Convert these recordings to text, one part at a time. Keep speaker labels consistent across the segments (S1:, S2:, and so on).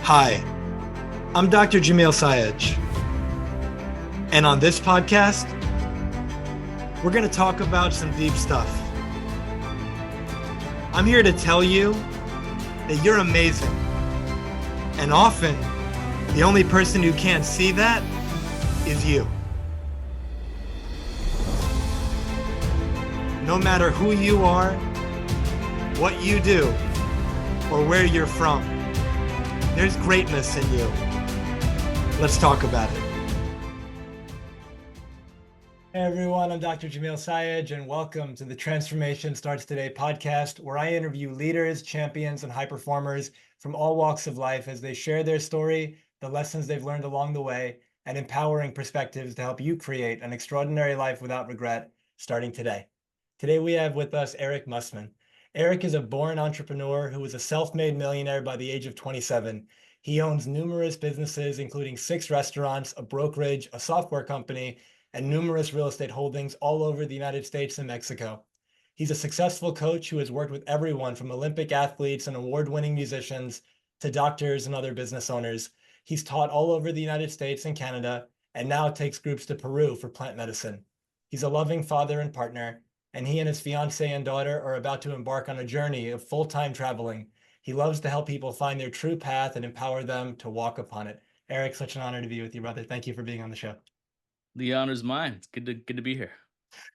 S1: Hi, I'm Dr. Jamil Sayed, and on this podcast, we're going to talk about some deep stuff. I'm here to tell you that you're amazing, and often, the only person who can't see that is you. No matter who you are, what you do, or where you're from, there's greatness in you. Let's talk about it. Hey everyone, I'm Dr. Jamil Sayed, and welcome to the Transformation Starts Today podcast, where I interview leaders, champions, and high performers from all walks of life as they share their story, the lessons they've learned along the way, and empowering perspectives to help you create an extraordinary life without regret, starting today. Today we have with us Aric Mussman. Aric is a born entrepreneur who was a self-made millionaire by the age of 27. He owns numerous businesses, including 6 restaurants, a brokerage, a software company, and numerous real estate holdings all over the United States and Mexico. He's a successful coach who has worked with everyone from Olympic athletes and award-winning musicians to doctors and other business owners. He's taught all over the United States and Canada, and now takes groups to Peru for plant medicine. He's a loving father and partner, and he and his fiancé and daughter are about to embark on a journey of full-time traveling. He loves to help people find their true path and empower them to walk upon it. Aric, such an honor to be with you, brother. Thank you for being on the show.
S2: The honor's mine. It's good to be here.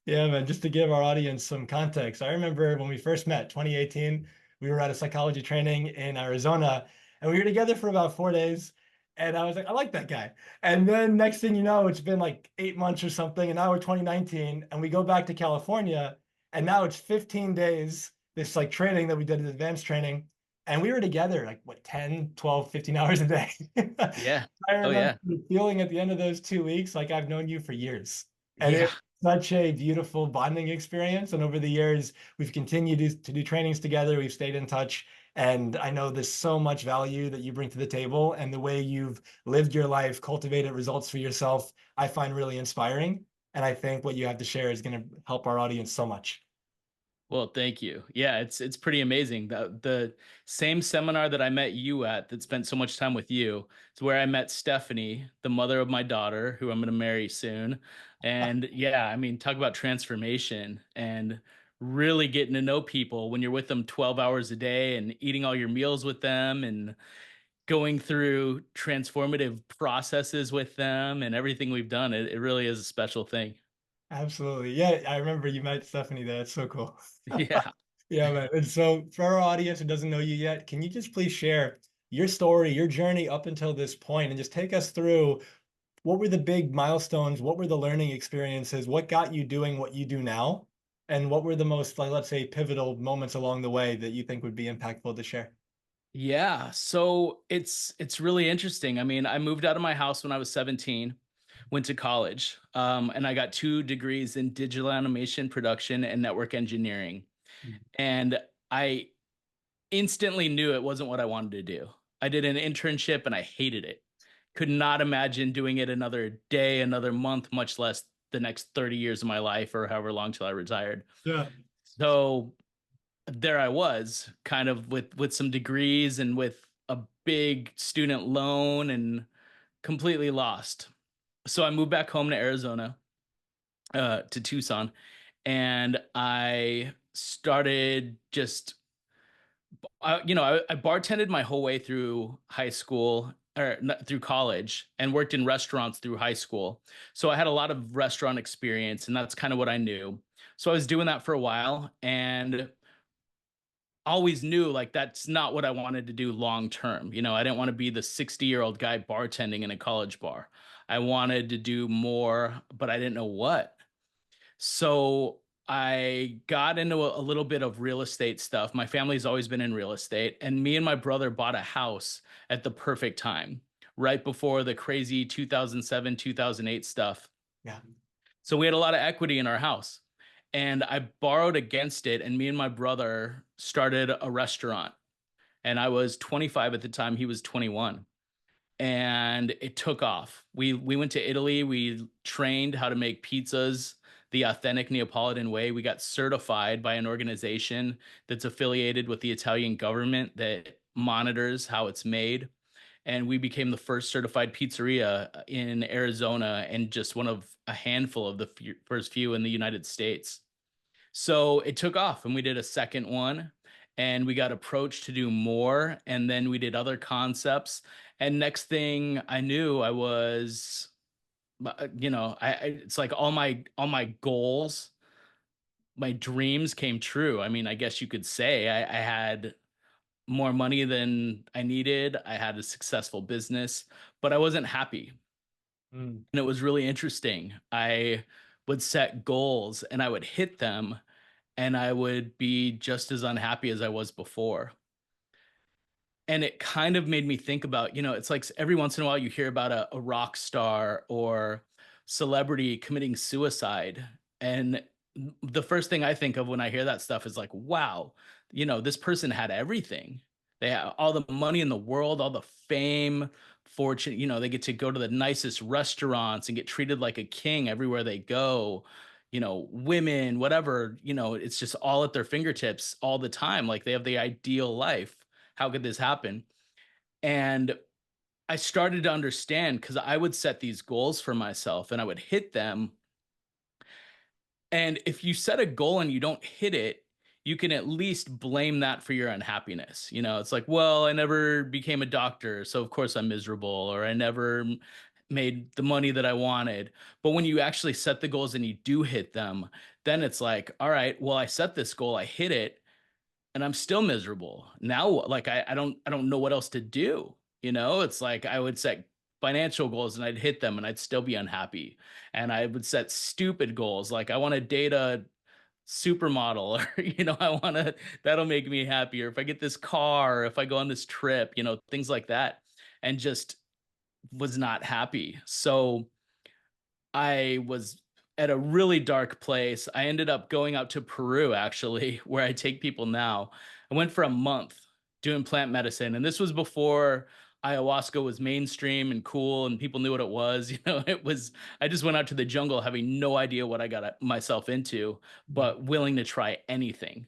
S1: Yeah, man, just to give our audience some context, I remember when we first met, 2018, we were at a psychology training in Arizona, and we were together for about 4 days. And I was like, I like that guy. And then next thing you know, it's been like 8 months or something. And now we're 2019, and we go back to California, and now it's 15 days, this like training that we did, advanced training. And we were together like what, 10, 12, 15 hours a day.
S2: Yeah.
S1: I
S2: Oh
S1: remember
S2: yeah.
S1: feeling at the end of those 2 weeks like I've known you for years. And
S2: Yeah.
S1: it such a beautiful bonding experience. And over the years, we've continued to do trainings together. We've stayed in touch. And I know there's so much value that you bring to the table, and the way you've lived your life, cultivated results for yourself, I find really inspiring. And I think what you have to share is going to help our audience so much.
S2: Well, thank you. Yeah, it's pretty amazing. The same seminar that I met you at that spent so much time with you is where I met Stephanie, the mother of my daughter, who I'm going to marry soon. And yeah, I mean, talk about transformation and really getting to know people when you're with them 12 hours a day and eating all your meals with them and going through transformative processes with them and everything we've done. It really is a special thing.
S1: Absolutely. Yeah, I remember you met Stephanie there. It's so cool.
S2: Yeah.
S1: Yeah, man. And so for our audience who doesn't know you yet, can you just please share your story, your journey up until this point, and just take us through what were the big milestones? What were the learning experiences? What got you doing what you do now? And what were the most, like, let's say, pivotal moments along the way that you think would be impactful to share?
S2: Yeah, so it's really interesting. I mean, I moved out of my house when I was 17, went to college, and I got 2 degrees in digital animation production and network engineering.
S1: Mm.
S2: And I instantly knew it wasn't what I wanted to do. I did an internship and I hated it. Could not imagine doing it another day, another month, much less the next 30 years of my life or however long till I retired.
S1: Yeah.
S2: So there I was, kind of with some degrees and with a big student loan and completely lost. So I moved back home to Arizona, to Tucson, and I started just, I bartended my whole way through high school or through college and worked in restaurants through high school. So I had a lot of restaurant experience, and that's kind of what I knew. So I was doing that for a while and always knew like that's not what I wanted to do long term. I didn't want to be the 60-year-old guy bartending in a college bar. I wanted to do more, but I didn't know what. So I got into a little bit of real estate stuff. My family's always been in real estate, and me and my brother bought a house at the perfect time, right before the crazy 2007, 2008 stuff.
S1: Yeah.
S2: So we had a lot of equity in our house, and I borrowed against it. And me and my brother started a restaurant. And I was 25 at the time. He was 21. And it took off. We went to Italy. We trained how to make pizzas the authentic Neapolitan way. We got certified by an organization that's affiliated with the Italian government that monitors how it's made. and we became the first certified pizzeria in Arizona and just one of a handful of the first few in the United States. So it took off and we did a second one and we got approached to do more and then we did other concepts and next thing I knew I was it's like all my goals, my dreams came true. I mean, I guess you could say I had more money than I needed. I had a successful business, but I wasn't happy.
S1: Mm,
S2: And it was really interesting. I would set goals and I would hit them and I would be just as unhappy as I was before. And it kind of made me think about, it's like every once in a while you hear about a rock star or celebrity committing suicide. And the first thing I think of when I hear that stuff is like, wow, this person had everything. They have all the money in the world, all the fame, fortune, they get to go to the nicest restaurants and get treated like a king everywhere they go. Women, whatever, it's just all at their fingertips all the time. Like they have the ideal life. How could this happen? And I started to understand because I would set these goals for myself and I would hit them. And if you set a goal and you don't hit it, you can at least blame that for your unhappiness. It's like, well, I never became a doctor, so of course I'm miserable, or I never made the money that I wanted. But when you actually set the goals and you do hit them, then it's like, all right, well, I set this goal, I hit it, and I'm still miserable. Now, like I don't know what else to do. It's like I would set financial goals and I'd hit them and I'd still be unhappy. And I would set stupid goals like I want to date a supermodel or I want to that'll make me happier if I get this car, or if I go on this trip, things like that. And just was not happy. So I was at a really dark place. I ended up going out to Peru, actually, where I take people now. I went for a month doing plant medicine, and this was before ayahuasca was mainstream and cool, and people knew what it was. It was. I just went out to the jungle, having no idea what I got myself into,
S1: mm.
S2: but willing to try anything,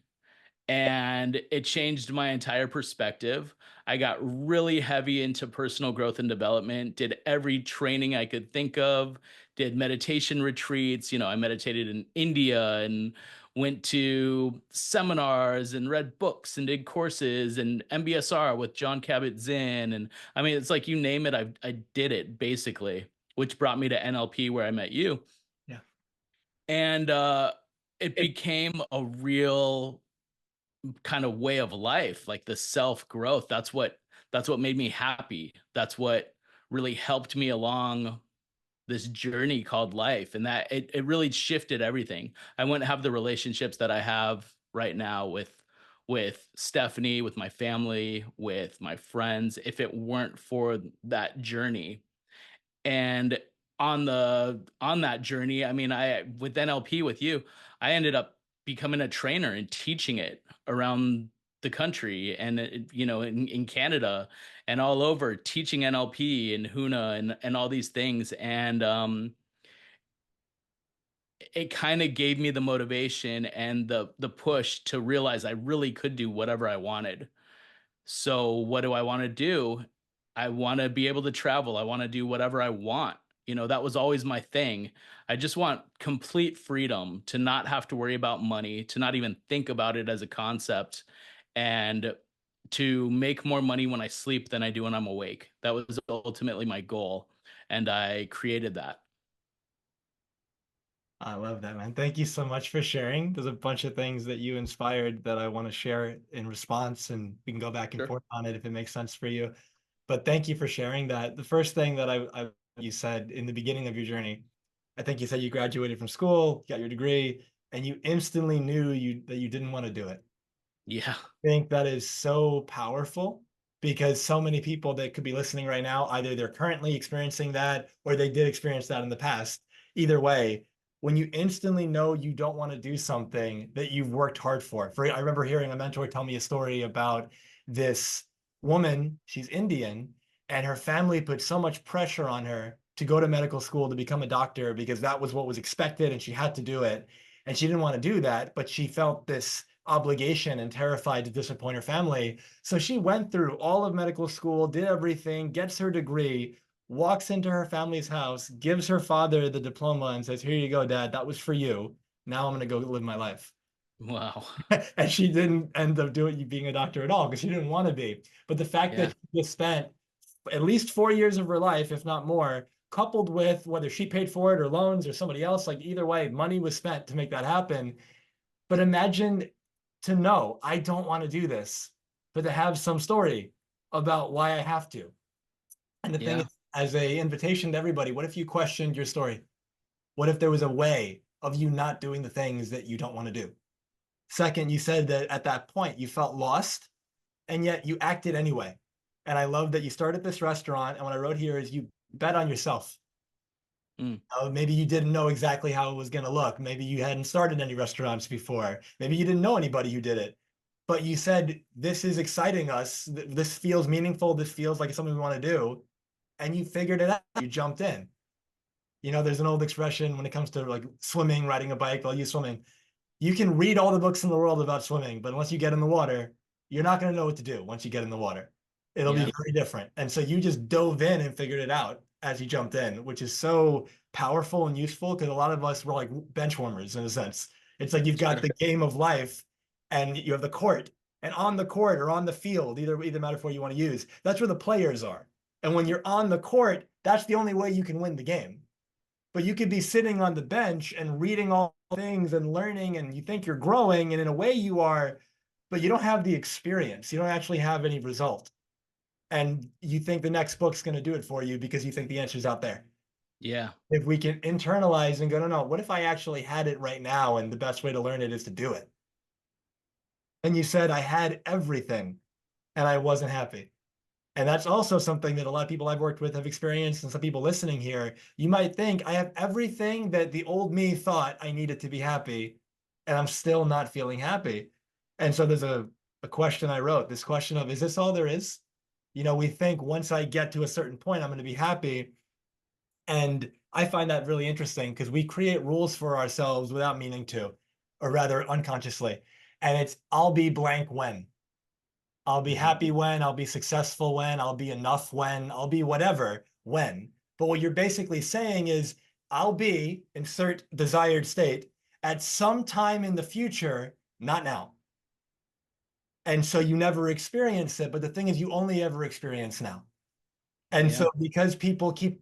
S2: and it changed my entire perspective. I got really heavy into personal growth and development, did every training I could think of, did meditation retreats. I meditated in India and went to seminars and read books and did courses and MBSR with John Kabat-Zinn. And I mean, it's like you name it, I did it basically, which brought me to NLP where I met you.
S1: Yeah.
S2: And it
S1: It,
S2: became a real kind of way of life, like the self growth. That's what made me happy. That's what really helped me along this journey called life, and that it really shifted everything. I wouldn't have the relationships that I have right now with Stephanie, with my family, with my friends, if it weren't for that journey. And on that journey, I mean, I with NLP with you, I ended up becoming a trainer and teaching it around the country and in Canada and all over, teaching NLP and Huna and all these things. And it kind of gave me the motivation and the push to realize I really could do whatever I wanted. So what do I want to do? I want to be able to travel. I want to do whatever I want. That was always my thing. I just want complete freedom to not have to worry about money, to not even think about it as a concept, and to make more money when I sleep than I do when I'm awake. That was ultimately my goal. And I created that.
S1: I love that, man. Thank you so much for sharing. There's a bunch of things that you inspired that I want to share in response, and we can go back and
S2: Sure.
S1: forth on it if it makes sense for you. But thank you for sharing that. The first thing that you said in the beginning of your journey, I think you said you graduated from school, got your degree, and you instantly knew that you didn't want to do it.
S2: Yeah.
S1: Think that is so powerful because so many people that could be listening right now, either they're currently experiencing that or they did experience that in the past. Either way, when you instantly know you don't want to do something that you've worked hard for. I remember hearing a mentor tell me a story about this woman, she's Indian, and her family put so much pressure on her to go to medical school to become a doctor because that was what was expected and she had to do it. And she didn't want to do that, but she felt this obligation and terrified to disappoint her family. So she went through all of medical school, did everything, gets her degree, walks into her family's house, gives her father the diploma and says, "Here you go, Dad. That was for you. Now I'm going to go live my life."
S2: Wow.
S1: And she didn't end up being a doctor at all because she didn't want to be. But the fact that
S2: Yeah.
S1: she just spent at least 4 years of her life, if not more, coupled with whether she paid for it or loans or somebody else, like either way, money was spent to make that happen. But imagine to know I don't want to do this, but to have some story about why I have to. And the thing
S2: Yeah.
S1: is, as a invitation to everybody, what if you questioned your story? What if there was a way of you not doing the things that you don't want to do? Second, you said that at that point you felt lost and yet you acted anyway. And I love that you started this restaurant. And what I wrote here is you bet on yourself.
S2: Mm.
S1: Maybe you didn't know exactly how it was going to look. Maybe you hadn't started any restaurants before. Maybe you didn't know anybody who did it. But you said, this is exciting us. This feels meaningful. This feels like something we want to do. And you figured it out. You jumped in. You know, there's an old expression when it comes to like swimming, riding a bike. I'll use swimming. You can read all the books in the world about swimming, but once you get in the water, you're not going to know what to do once you get in the water. It'll be
S2: Yeah.
S1: very different. And so you just dove in and figured it out as you jumped in, which is so powerful and useful because a lot of us were like bench warmers in a sense. It's like you've got
S2: Sure.
S1: the game of life and you have the court, and on the court or on the field, either metaphor you want to use, that's where the players are. And when you're on the court, that's the only way you can win the game. But you could be sitting on the bench and reading all things and learning, and you think you're growing, and in a way you are, but you don't have the experience. You don't actually have any result. And you think the next book's going to do it for you because you think the answer's out there.
S2: Yeah.
S1: If we can internalize and go, no, no, what if I actually had it right now? And the best way to learn it is to do it. And you said, I had everything and I wasn't happy. And that's also something that a lot of people I've worked with have experienced, and some people listening here. You might think I have everything that the old me thought I needed to be happy, and I'm still not feeling happy. And so there's a question I wrote, this question of, is this all there is? You know, we think once I get to a certain point, I'm going to be happy. And I find that really interesting because we create rules for ourselves without meaning to, or rather unconsciously. And it's, I'll be blank when. I'll be happy when, I'll be successful when, I'll be enough when, I'll be whatever when. But what you're basically saying is, I'll be, insert desired state, at some time in the future, not now. And so you never experience it. But the thing is, you only ever experience now. And
S2: Yeah.
S1: so because people keep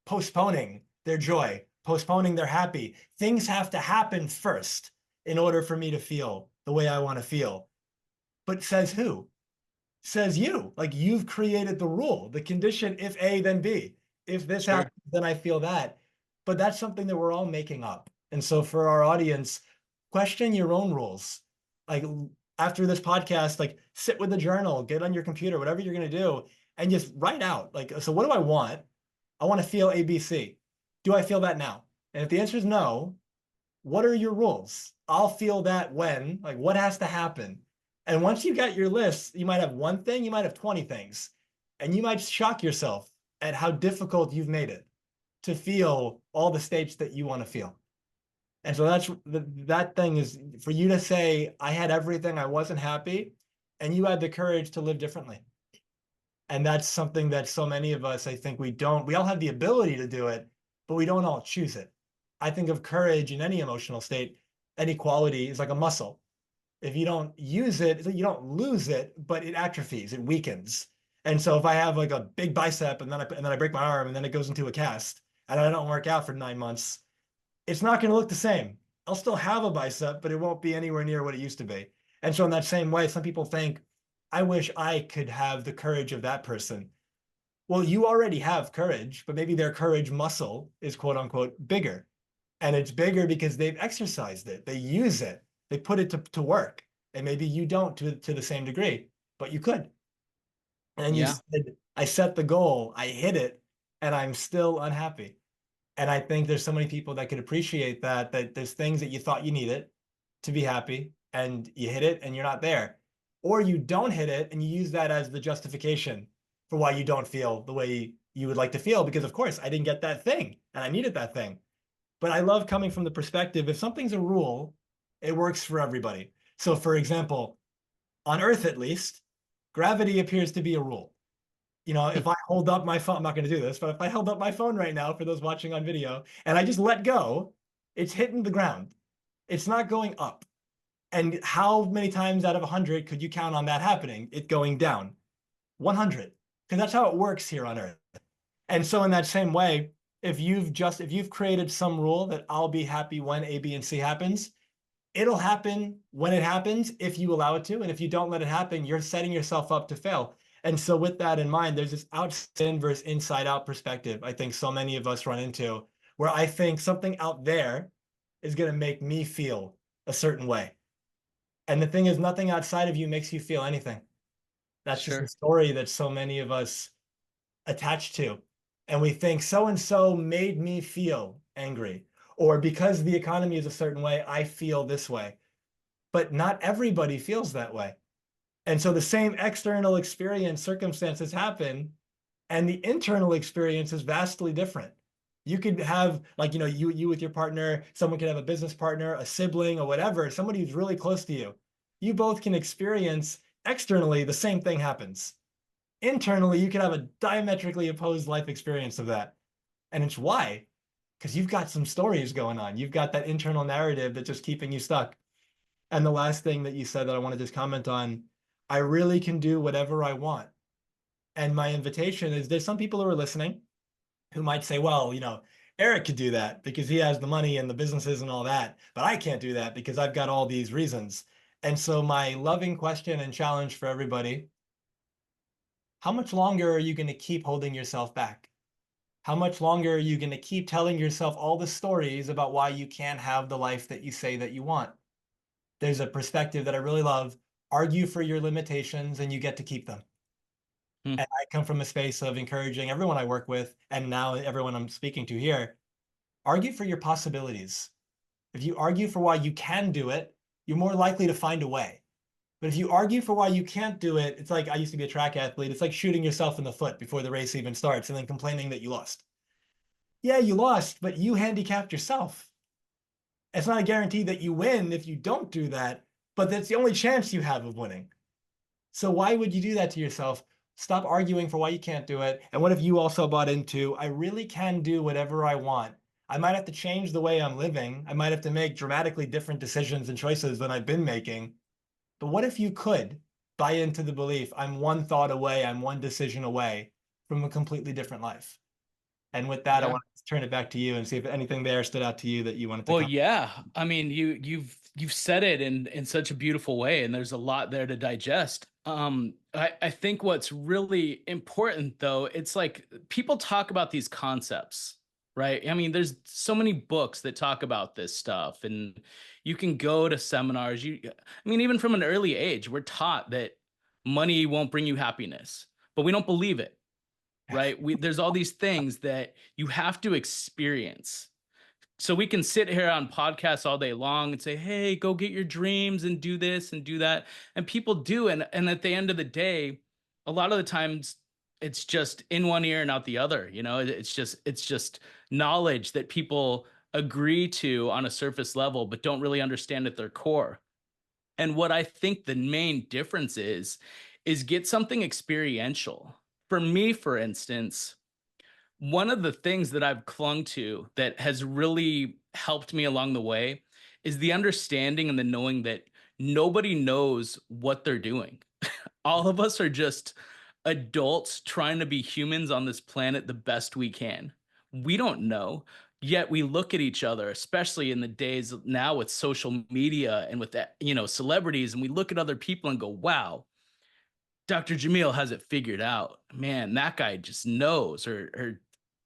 S1: postponing their joy, postponing their happy, things have to happen first in order for me to feel the way I want to feel. But says who? Says you. Like you've created the rule, the condition, if A, then B. If this
S2: Sure.
S1: happens, then I feel that. But that's something that we're all making up. And so for our audience, question your own rules. Like after this podcast, like sit with a journal, get on your computer, whatever you're going to do, and just write out, like, so what do I want? I want to feel ABC. Do I feel that now? And if the answer is no, what are your rules? I'll feel that when, like, what has to happen? And once you get your list, you might have one thing, you might have 20 things, and you might shock yourself at how difficult you've made it to feel all the states that you want to feel. And so that thing is for you to say, I had everything, I wasn't happy, and you had the courage to live differently. And that's something that so many of us, I think we all have the ability to do it, but we don't all choose it. I think of courage in any emotional state, any quality is like a muscle. If you don't use it, you don't lose it, but it atrophies, it weakens. And so if I have like a big bicep and then I break my arm and then it goes into a cast and I don't work out for 9 months, it's not going to look the same. I'll still have a bicep, but it won't be anywhere near what it used to be. And so in that same way, some people think, I wish I could have the courage of that person. Well, you already have courage, but maybe their courage muscle is quote unquote bigger. And it's bigger because they've exercised it. They use it. They put it to work. And maybe you don't to the same degree, but you could. And you
S2: Yeah.
S1: said, I set the goal, I hit it, and I'm still unhappy. And I think there's so many people that could appreciate that there's things that you thought you needed to be happy and you hit it and you're not there. Or you don't hit it and you use that as the justification for why you don't feel the way you would like to feel, because of course I didn't get that thing and I needed that thing. But I love coming from the perspective, if something's a rule, it works for everybody. So, for example, on Earth at least, gravity appears to be a rule. If I hold up my phone, I'm not going to do this, but if I held up my phone right now for those watching on video and I just let go, it's hitting the ground. It's not going up. And how many times out of 100 could you count on that happening? It going down? 100. Because that's how it works here on Earth. And so in that same way, if you've created some rule that I'll be happy when A, B, and C happens, it'll happen when it happens if you allow it to. And if you don't let it happen, you're setting yourself up to fail. And so with that in mind, there's this outside in versus inside out perspective I think so many of us run into, where I think something out there is going to make me feel a certain way. And the thing is, nothing outside of you makes you feel anything. That's just the
S2: Sure.
S1: story that so many of us attach to. And we think so and so made me feel angry, or because the economy is a certain way, I feel this way. But not everybody feels that way. And so the same external experience circumstances happen, and the internal experience is vastly different. You could have, like, you with your partner, someone could have a business partner, a sibling, or whatever, somebody who's really close to you. You both can experience externally the same thing happens. Internally, you could have a diametrically opposed life experience of that. And it's why? Because you've got some stories going on. You've got that internal narrative that's just keeping you stuck. And the last thing that you said that I want to just comment on, I really can do whatever I want. And my invitation is, there's some people who are listening who might say, well, Aric could do that because he has the money and the businesses and all that, but I can't do that because I've got all these reasons. And so my loving question and challenge for everybody, how much longer are you going to keep holding yourself back? How much longer are you going to keep telling yourself all the stories about why you can't have the life that you say that you want? There's a perspective that I really love. Argue for your limitations and you get to keep them.
S2: Hmm.
S1: And I come from a space of encouraging everyone I work with, and now everyone I'm speaking to here, argue for your possibilities. If you argue for why you can do it, you're more likely to find a way. But if you argue for why you can't do it, it's like, I used to be a track athlete. It's like shooting yourself in the foot before the race even starts and then complaining that you lost. Yeah, you lost, but you handicapped yourself. It's not a guarantee that you win if you don't do that, but that's the only chance you have of winning. So why would you do that to yourself? Stop arguing for why you can't do it. And what if you also bought into, I really can do whatever I want? I might have to change the way I'm living. I might have to make dramatically different decisions and choices than I've been making. But what if you could buy into the belief, I'm one thought away, I'm one decision away from a completely different life? And with that, I
S2: Yeah.
S1: want to turn it back to you and see if anything there stood out to you that you wanted to
S2: Well,
S1: comment.
S2: yeah. I mean, you've said it in such a beautiful way, and there's a lot there to digest. I think what's really important though, it's like people talk about these concepts, right? I mean, there's so many books that talk about this stuff, and you can go to seminars. I mean, even from an early age, we're taught that money won't bring you happiness, but we don't believe it, right? There's all these things that you have to experience. So we can sit here on podcasts all day long and say, hey, go get your dreams and do this and do that. And people do. And at the end of the day, a lot of the times it's just in one ear and out the other. It's just knowledge that people agree to on a surface level, but don't really understand at their core. And what I think the main difference is get something experiential. For me, for instance, one of the things that I've clung to that has really helped me along the way is the understanding and the knowing that nobody knows what they're doing. All of us are just adults trying to be humans on this planet the best we can. We don't know. Yet we look at each other, especially in the days now with social media and with that, celebrities, and we look at other people and go, wow, Dr. Jamil has it figured out. Man, that guy just knows, or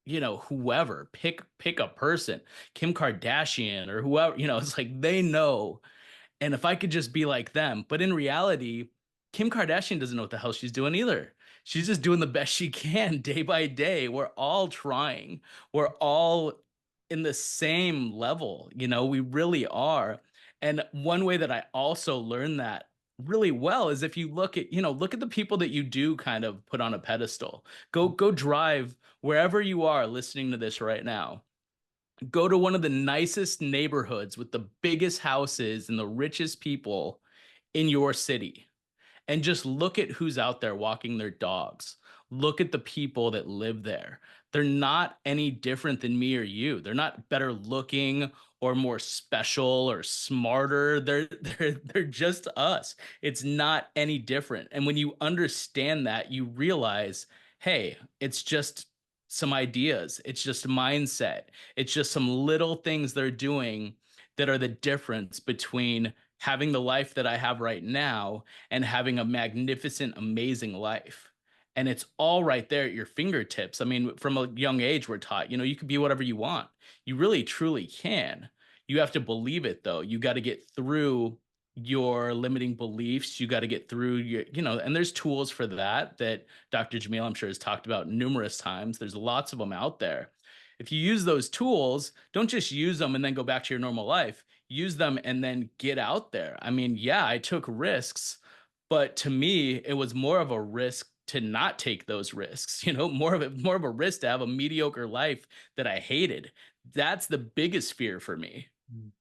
S2: whoever. Pick a person, Kim Kardashian or whoever, it's like they know. And if I could just be like them, but in reality, Kim Kardashian doesn't know what the hell she's doing either. She's just doing the best she can day by day. We're all trying. We're all in the same level, we really are. And one way that I also learned that really well is if you look at the people that you do kind of put on a pedestal. Go drive wherever you are listening to this right now. Go to one of the nicest neighborhoods with the biggest houses and the richest people, in your city and just look at who's out there walking their dogs. Look at the people that live there. They're not any different than me or you. They're not better looking or more special or smarter. They're just us. It's not any different. And when you understand that, you realize, hey, it's just some ideas. It's just mindset. It's just some little things they're doing that are the difference between having the life that I have right now and having a magnificent, amazing life. And it's all right there at your fingertips. I mean, from a young age, we're taught, you can be whatever you want. You really, truly can. You have to believe it, though. You got to get through your limiting beliefs. You got to get through and there's tools for that Dr. Jamil, I'm sure, has talked about numerous times. There's lots of them out there. If you use those tools, don't just use them and then go back to your normal life. Use them and then get out there. I mean, yeah, I took risks, but to me, it was more of a risk to not take those risks, more of a risk to have a mediocre life that I hated. That's the biggest fear for me.
S1: Mm.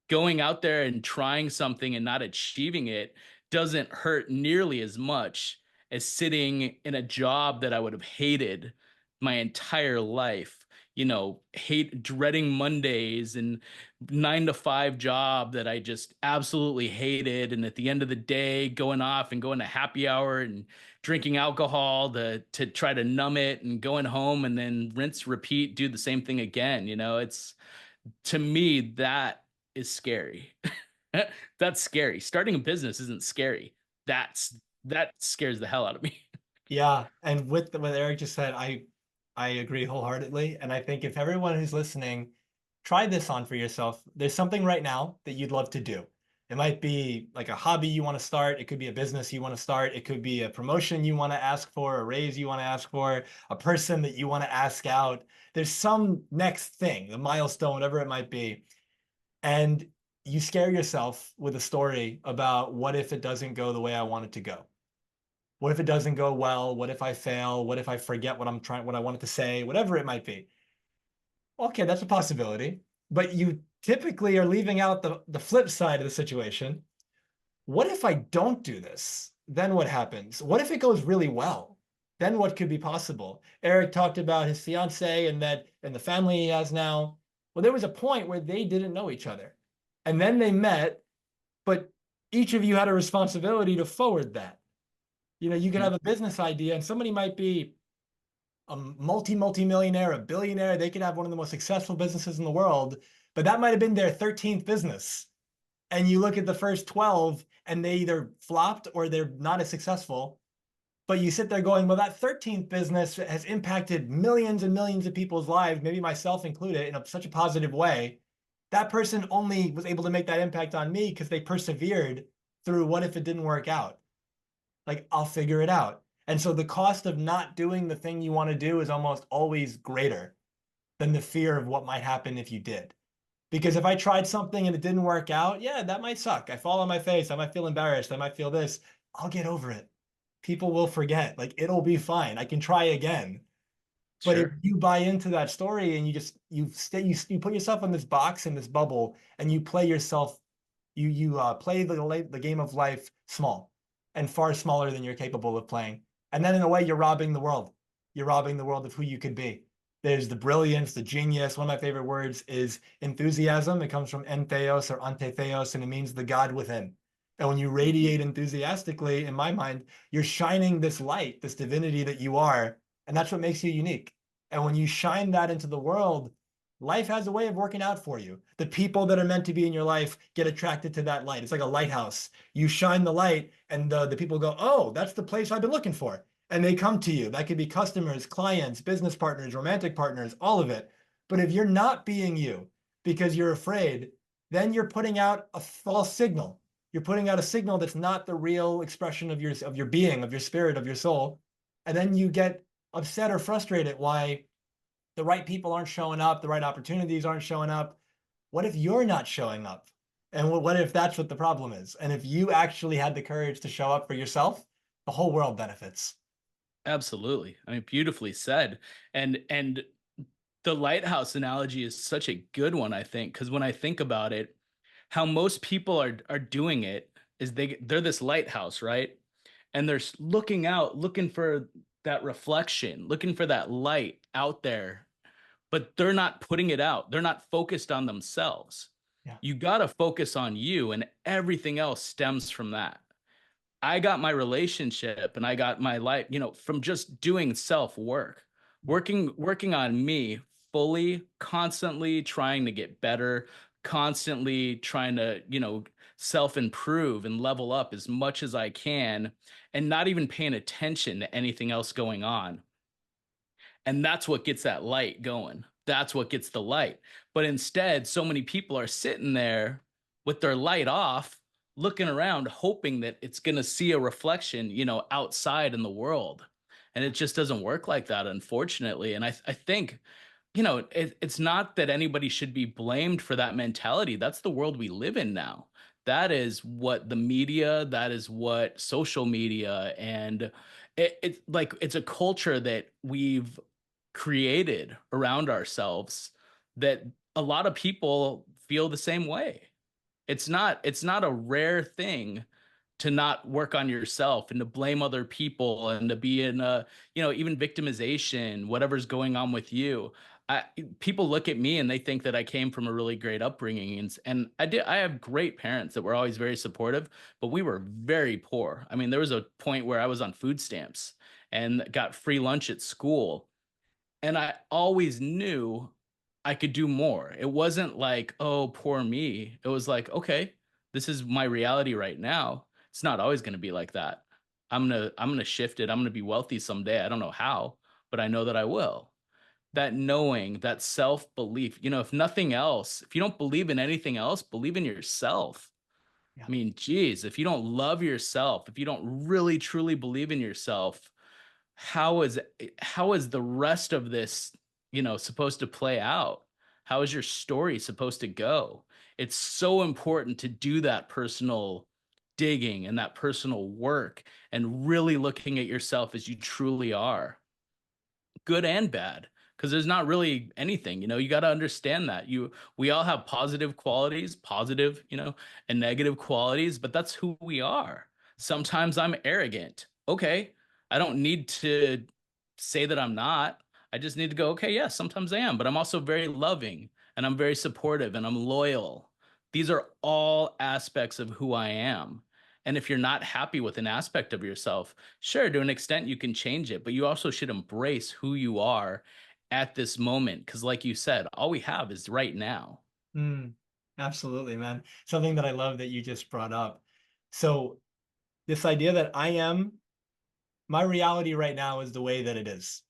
S2: Going out there and trying something and not achieving it doesn't hurt nearly as much as sitting in a job that I would have hated my entire life. Dreading Mondays and 9 to 5 job that I just absolutely hated. And at the end of the day, going off and going to happy hour and drinking alcohol to try to numb it, and going home and then rinse, repeat, do the same thing again. It's, to me, that is scary. That's scary. Starting a business isn't scary. That scares the hell out of me.
S1: Yeah, and with what Aric just said, I agree wholeheartedly. And I think if everyone who's listening, try this on for yourself. There's something right now that you'd love to do. It might be like a hobby you want to start. It could be a business you want to start. It could be a promotion you want to ask for, a raise you want to ask for, a person that you want to ask out. There's some next thing, the milestone, whatever it might be. And you scare yourself with a story about what if it doesn't go the way I want it to go? What if it doesn't go well? What if I fail? What if I forget what I wanted to say, whatever it might be? Okay, that's a possibility. But you typically are leaving out the flip side of the situation. What if I don't do this? Then what happens? What if it goes really well? Then what could be possible? Aric talked about his fiance and the family he has now. Well, there was a point where they didn't know each other. And then they met, but each of you had a responsibility to forward that. You could have a business idea and somebody might be a multi-millionaire, a billionaire. They could have one of the most successful businesses in the world, but that might have been their 13th business. And you look at the first 12 and they either flopped or they're not as successful. But you sit there going, well, that 13th business has impacted millions and millions of people's lives, maybe myself included, in such a positive way. That person only was able to make that impact on me because they persevered through what if it didn't work out? Like, I'll figure it out. And so the cost of not doing the thing you want to do is almost always greater than the fear of what might happen if you did. Because if I tried something and it didn't work out, yeah, that might suck. I fall on my face. I might feel embarrassed. I might feel this. I'll get over it. People will forget. Like, it'll be fine. I can try again. But if
S2: Sure.
S1: you buy into that story and you put yourself in this box, in this bubble, and you play yourself, you play the game of life small and far smaller than you're capable of playing. And then in a way, you're robbing the world. You're robbing the world of who you could be. There's the brilliance, the genius. One of my favorite words is enthusiasm. It comes from entheos or antetheos, and it means the God within. And when you radiate enthusiastically, in my mind, you're shining this light, this divinity that you are, and that's what makes you unique. And when you shine that into the world, life has a way of working out for you. The people that are meant to be in your life get attracted to that light. It's like a lighthouse. You shine the light, and the people go, oh, that's the place I've been looking for. And they come to you. That could be customers, clients, business partners, romantic partners, all of it. But if you're not being you because you're afraid, then you're putting out a false signal. You're putting out a signal that's not the real expression of your being, of your spirit, of your soul. And then you get upset or frustrated why the right people aren't showing up, the right opportunities aren't showing up. What if you're not showing up? And what if that's what the problem is? And if you actually had the courage to show up for yourself, the whole world benefits.
S2: Absolutely. I mean, beautifully said. And the lighthouse analogy is such a good one, I think, because when I think about it, how most people are doing it, is they're this lighthouse, right? And they're looking out, looking for that reflection, looking for that light out there, but they're not putting it out. They're not focused on themselves.
S1: Yeah.
S2: You got to focus on you, and everything else stems from that. I got my relationship and I got my life, from just doing self work, working on me fully, constantly trying to get better, constantly trying to, self improve and level up as much as I can, and not even paying attention to anything else going on. And that's what gets that light going. That's what gets the light. But instead, so many people are sitting there with their light off, looking around, hoping that it's going to see a reflection, outside in the world. And it just doesn't work like that, unfortunately. And I think, it's not that anybody should be blamed for that mentality. That's the world we live in now. That is what the media, that is what social media, and it's like it's a culture that we've created around ourselves that a lot of people feel the same way. It's not a rare thing to not work on yourself and to blame other people and to be in a, even victimization, whatever's going on with you. I, People look at me and they think that I came from a really great upbringing, and I have great parents that were always very supportive, but we were very poor. I mean, there was a point where I was on food stamps and got free lunch at school, and I always knew I could do more. It wasn't like, oh, poor me. It was like, okay, this is my reality right now. It's not always going to be like that. I'm going to shift it. I'm going to be wealthy someday. I don't know how, but I know that I will. That knowing, that self-belief, if nothing else, if you don't believe in anything else, believe in yourself.
S1: Yeah.
S2: I mean, geez, if you don't love yourself, if you don't really truly believe in yourself, how is the rest of this, supposed to play out? How is your story supposed to go? It's so important to do that personal digging and that personal work and really looking at yourself as you truly are, good and bad, because there's not really anything. You got to understand that we all have positive qualities, positive, and negative qualities, but that's who we are. Sometimes I'm arrogant. Okay, I don't need to say that I'm not. I just need to go, okay, yeah, sometimes I am, but I'm also very loving and I'm very supportive and I'm loyal. These are all aspects of who I am. And if you're not happy with an aspect of yourself, sure, to an extent you can change it, but you also should embrace who you are at this moment. Because, like you said, all we have is right now.
S1: Mm, absolutely, man. Something that I love that you just brought up. So this idea that my reality right now is the way that it is.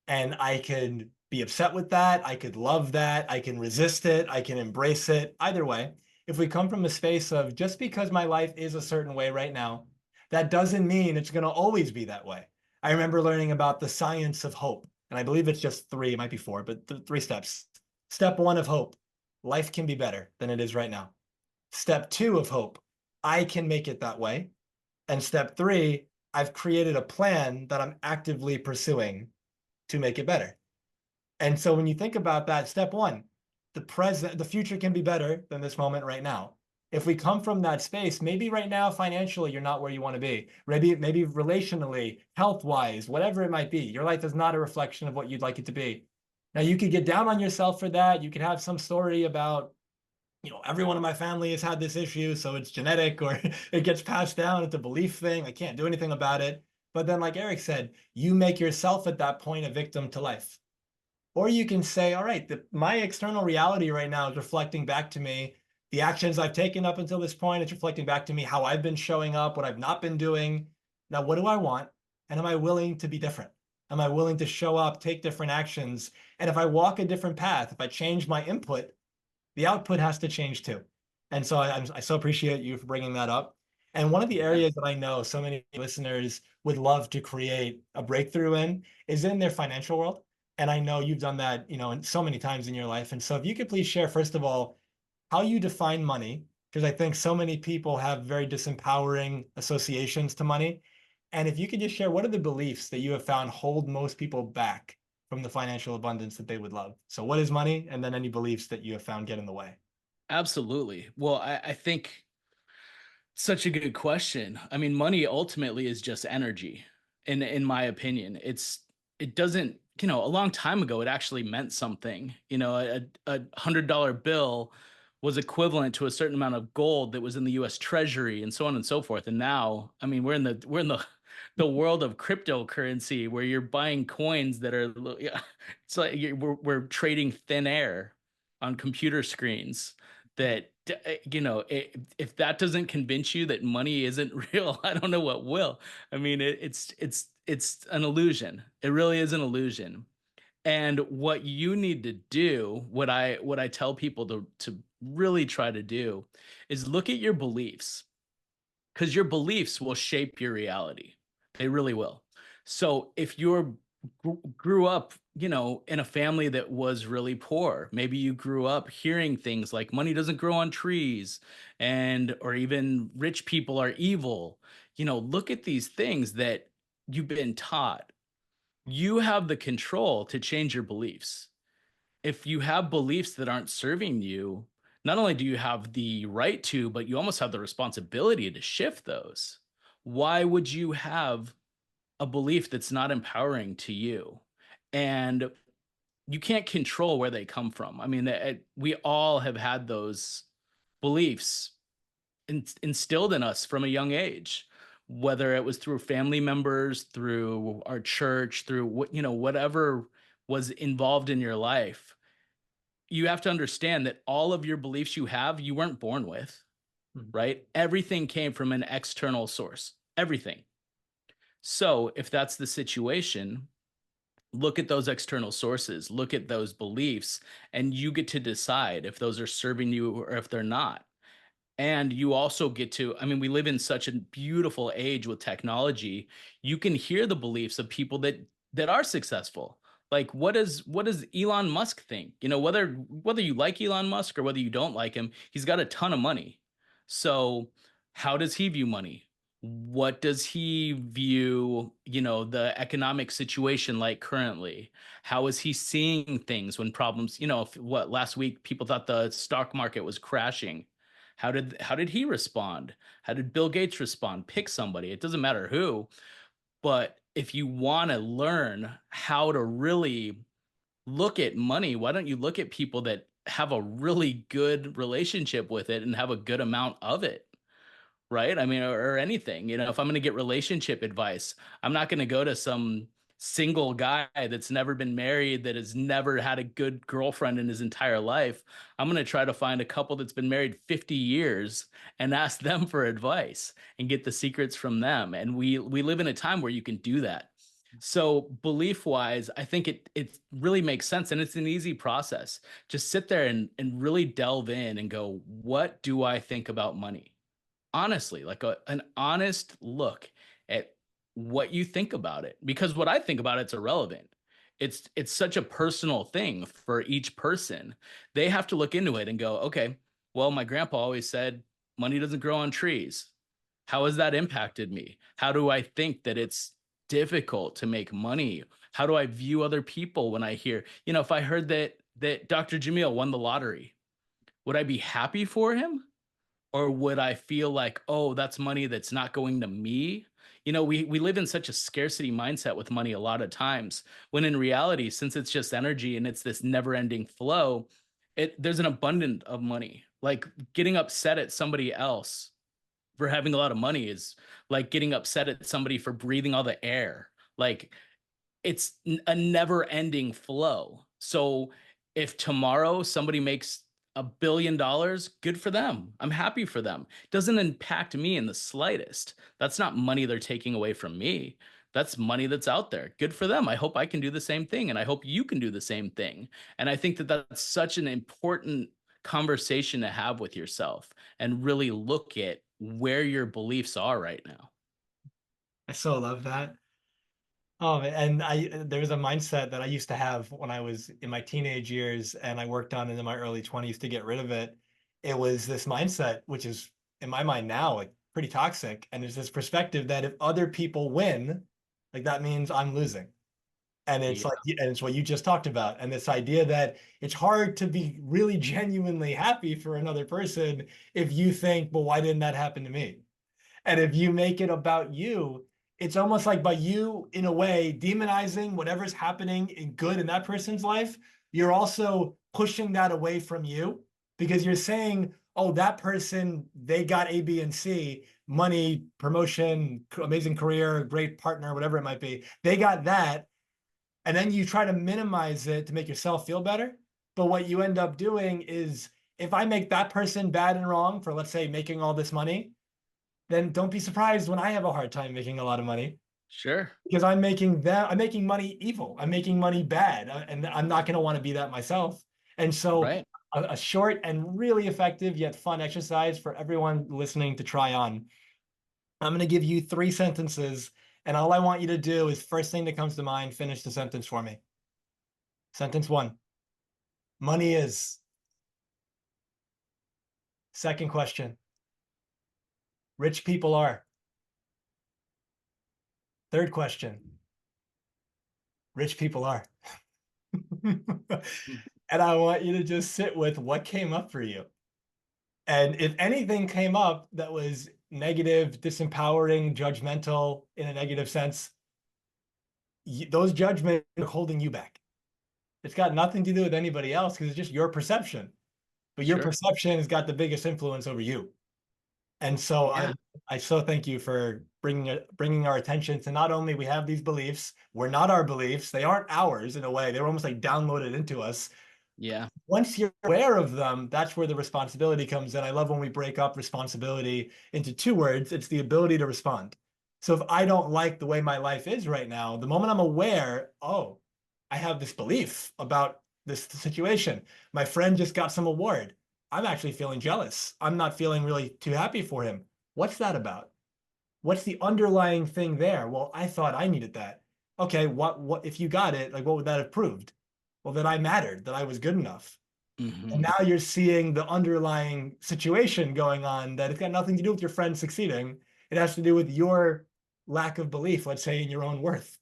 S1: And I can be upset with that. I could love that. I can resist it. I can embrace it. Either way, if we come from a space of just because my life is a certain way right now, that doesn't mean it's going to always be that way. I remember learning about the science of hope. And I believe it's just three, it might be four, but three steps. Step one of hope, life can be better than it is right now. Step two of hope, I can make it that way. And step three, I've created a plan that I'm actively pursuing to make it better. And so when you think about that, step one, the future can be better than this moment right now. If we come from that space, maybe right now financially you're not where you want to be. Maybe relationally, health-wise, whatever it might be, your life is not a reflection of what you'd like it to be. Now you could get down on yourself for that. You could have some story about, everyone in my family has had this issue, so it's genetic or it gets passed down. It's a belief thing. I can't do anything about it. But then, like Aric said, you make yourself at that point a victim to life. Or you can say, all right, my external reality right now is reflecting back to me the actions I've taken up until this point. It's reflecting back to me how I've been showing up, what I've not been doing. Now, what do I want? And am I willing to be different? Am I willing to show up, take different actions? And if I walk a different path, if I change my input, the output has to change too. And so I so appreciate you for bringing that up. And one of the areas that I know so many listeners would love to create a breakthrough in is in their financial world. And I know you've done that, in so many times in your life. And so if you could please share, first of all, how you define money, because I think so many people have very disempowering associations to money. And if you could just share, what are the beliefs that you have found hold most people back from the financial abundance that they would love? So what is money? And then any beliefs that you have found get in the way.
S2: Absolutely. Well, I think Such a good question. I mean, money ultimately is just energy, in my opinion. It doesn't, a long time ago it actually meant something. A $100 bill was equivalent to a certain amount of gold that was in the US Treasury and so on and so forth. And now, I mean, we're in the world of cryptocurrency where you're buying coins that are yeah, it's like we're trading thin air on computer screens that if that doesn't convince you that money isn't real, I don't know what will. I mean, it's an illusion. It really is an illusion. And what you need to do, what I tell people to really try to do is look at your beliefs, because your beliefs will shape your reality. They really will. So if you're grew up, in a family that was really poor, maybe you grew up hearing things like money doesn't grow on trees, and or even rich people are evil. Look at these things that you've been taught. You have the control to change your beliefs. If you have beliefs that aren't serving you, not only do you have the right to, but you almost have the responsibility to shift those. Why would you have a belief that's not empowering to you? And you can't control where they come from. I mean, we all have had those beliefs instilled in us from a young age, whether it was through family members, through our church, through whatever was involved in your life. You have to understand that all of your beliefs you weren't born with,
S1: Mhm.
S2: right? Everything came from an external source, everything. So if that's the situation, look at those external sources, look at those beliefs, and you get to decide if those are serving you or if they're not. And you also get to, I mean, we live in such a beautiful age with technology. You can hear the beliefs of people that are successful. Like what does Elon Musk think? Whether you like Elon Musk or whether you don't like him, he's got a ton of money. So how does he view money? What does he view, the economic situation like currently? How is he seeing things when problems, if, what last week people thought the stock market was crashing? How did he respond? How did Bill Gates respond? Pick somebody. It doesn't matter who, but if you want to learn how to really look at money, why don't you look at people that have a really good relationship with it and have a good amount of it? Right? I mean, or anything. If I'm going to get relationship advice, I'm not going to go to some single guy that's never been married, that has never had a good girlfriend in his entire life. I'm going to try to find a couple that's been married 50 years and ask them for advice and get the secrets from them. And we live in a time where you can do that. So belief wise, I think it really makes sense, and it's an easy process. Just sit there and really delve in and go, what do I think about money? Honestly, like an honest look at what you think about it, because what I think about it's irrelevant. It's such a personal thing for each person. They have to look into it and go, okay, well, my grandpa always said money doesn't grow on trees. How has that impacted me? How do I think that it's difficult to make money? How do I view other people when I hear, if I heard that Dr. Jamil won the lottery, would I be happy for him? Or would I feel like, oh, that's money that's not going to me? We live in such a scarcity mindset with money a lot of times, when in reality, since it's just energy and it's this never-ending flow, there's an abundance of money. Like getting upset at somebody else for having a lot of money is like getting upset at somebody for breathing all the air. Like it's a never ending flow. So if tomorrow somebody makes $1 billion, good for them. I'm happy for them. It doesn't impact me in the slightest. That's not money they're taking away from me. That's money that's out there. Good for them. I hope I can do the same thing. And I hope you can do the same thing. And I think that that's such an important conversation to have with yourself and really look at where your beliefs are right now.
S1: I so love that. And there was a mindset that I used to have when I was in my teenage years and I worked on it in my early 20s to get rid of it. It was this mindset, which is in my mind now, like pretty toxic. And there's this perspective that if other people win, like that means I'm losing. And it's
S2: Yeah.
S1: like, and it's what you just talked about. And this idea that it's hard to be really genuinely happy for another person if you think, well, why didn't that happen to me? And if you make it about you, it's almost like by you, in a way, demonizing whatever's happening in good in that person's life, you're also pushing that away from you because you're saying, oh, that person, they got A, B, and C, money, promotion, amazing career, great partner, whatever it might be. They got that. And then you try to minimize it to make yourself feel better. But what you end up doing is if I make that person bad and wrong for, let's say, making all this money, then don't be surprised when I have a hard time making a lot of money
S2: Sure.
S1: because I'm making money evil. I'm making money bad. And I'm not going to want to be that myself. And so
S2: Right.
S1: a short and really effective yet fun exercise for everyone listening to try on. I'm going to give you 3 sentences. And all I want you to do is first thing that comes to mind, finish the sentence for me. Sentence one, money is. Second question, rich people are. Third question, rich people are.
S2: Mm.
S1: And I want you to just sit with what came up for you. And if anything came up that was negative, disempowering, judgmental in a negative sense, those judgments are holding you back. It's got nothing to do with anybody else because it's just your perception. But your
S2: Sure.
S1: perception has got the biggest influence over you. And so
S2: Yeah.
S1: I so thank you for bringing our attention to not only we have these beliefs, we're not our beliefs, they aren't ours in a way, they were almost like downloaded into us.
S2: Yeah.
S1: Once you're aware of them, that's where the responsibility comes in. I love when we break up responsibility into 2 words. It's the ability to respond. So if I don't like the way my life is right now, the moment I'm aware, oh, I have this belief about this situation. My friend just got some award. I'm actually feeling jealous. I'm not feeling really too happy for him. What's that about? What's the underlying thing there? Well, I thought I needed that. Okay, what if you got it? Like, what would that have proved? Well, that I mattered, that I was good enough. And
S2: Hmm.
S1: now you're seeing the underlying situation going on that it's got nothing to do with your friend succeeding. It has to do with your lack of belief, let's say, in your own worth.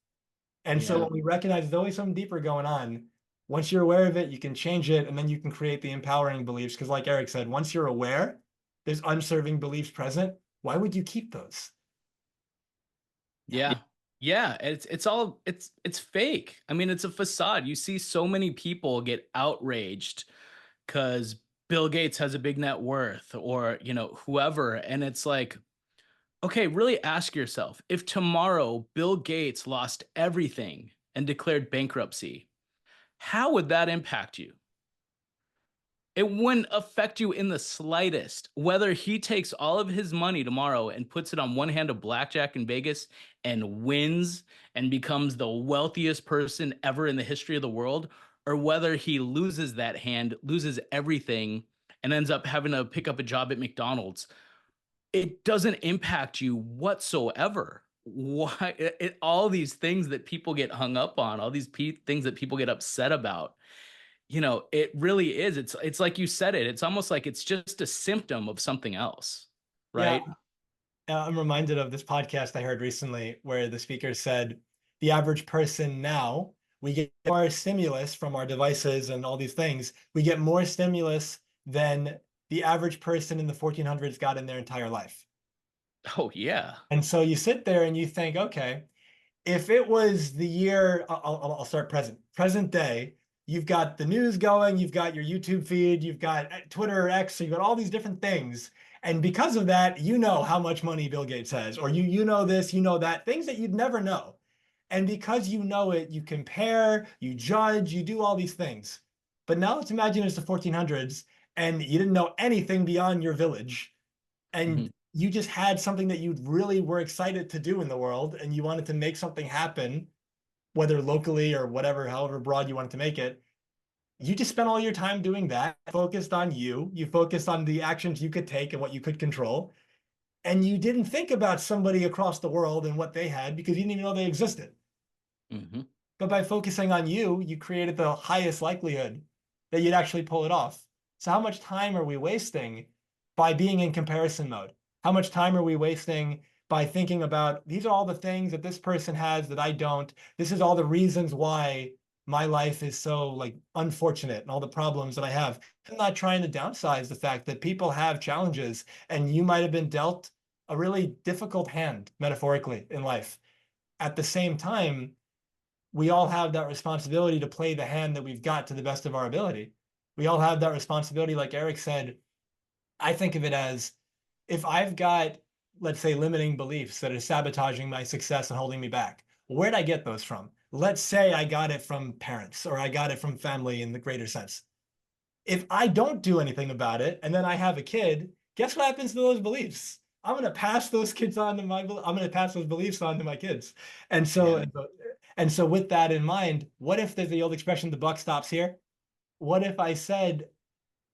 S1: And so
S2: Yeah.
S1: when we recognize there's always something deeper going on, once you're aware of it, you can change it and then you can create the empowering beliefs. Because like Aric said, once you're aware there's unserving beliefs present, why would you keep those?
S2: Yeah. Yeah. It's all it's fake. I mean, it's a facade. You see so many people get outraged because Bill Gates has a big net worth or, whoever. And it's like, okay, really ask yourself if tomorrow Bill Gates lost everything and declared bankruptcy, how would that impact you? It wouldn't affect you in the slightest. Whether he takes all of his money tomorrow and puts it on one hand of blackjack in Vegas and wins and becomes the wealthiest person ever in the history of the world, or whether he loses that hand, loses everything, and ends up having to pick up a job at McDonald's, it doesn't impact you whatsoever. Why all these things that people get hung up on, all these things that people get upset about, it really is. It's like you said it. It's almost like it's just a symptom of something else,
S1: Yeah,
S2: right?
S1: I'm reminded of this podcast I heard recently where the speaker said the average person now, we get more stimulus from our devices and all these things. We get more stimulus than the average person in the 1400s got in their entire life.
S2: Oh yeah.
S1: And so you sit there and you think, okay, if it was the year, I'll start present day. You've got the news going, you've got your YouTube feed, you've got Twitter, X, so you've got all these different things. And because of that, you know how much money Bill Gates has, or you know this, you know that, things that you'd never know. And because you know it, you compare, you judge, you do all these things. But now let's imagine it's the 1400s and you didn't know anything beyond your village
S2: Mhm.
S1: and you just had something that you really were excited to do in the world and you wanted to make something happen, whether locally or whatever, however broad you wanted to make it. You just spent all your time doing that, focused on you. You focused on the actions you could take and what you could control. And you didn't think about somebody across the world and what they had because you didn't even know they existed.
S2: Mhm.
S1: But by focusing on you, you created the highest likelihood that you'd actually pull it off. So how much time are we wasting by being in comparison mode? How much time are we wasting by thinking about these are all the things that this person has that I don't? This is all the reasons why my life is so like unfortunate and all the problems that I have. I'm not trying to downsize the fact that people have challenges and you might have been dealt a really difficult hand, metaphorically, in life. At the same time, we all have that responsibility to play the hand that we've got to the best of our ability. We all have that responsibility. Like Aric said, I think of it as if I've got, let's say, limiting beliefs that are sabotaging my success and holding me back, where'd I get those from? Let's say I got it from parents or I got it from family in the greater sense. If I don't do anything about it and then I have a kid, guess what happens to those beliefs? I'm going to pass those kids on to I'm going to pass those beliefs on to my kids. And so,
S2: Yeah.
S1: and so with that in mind, what if there's the old expression, the buck stops here? What if I said,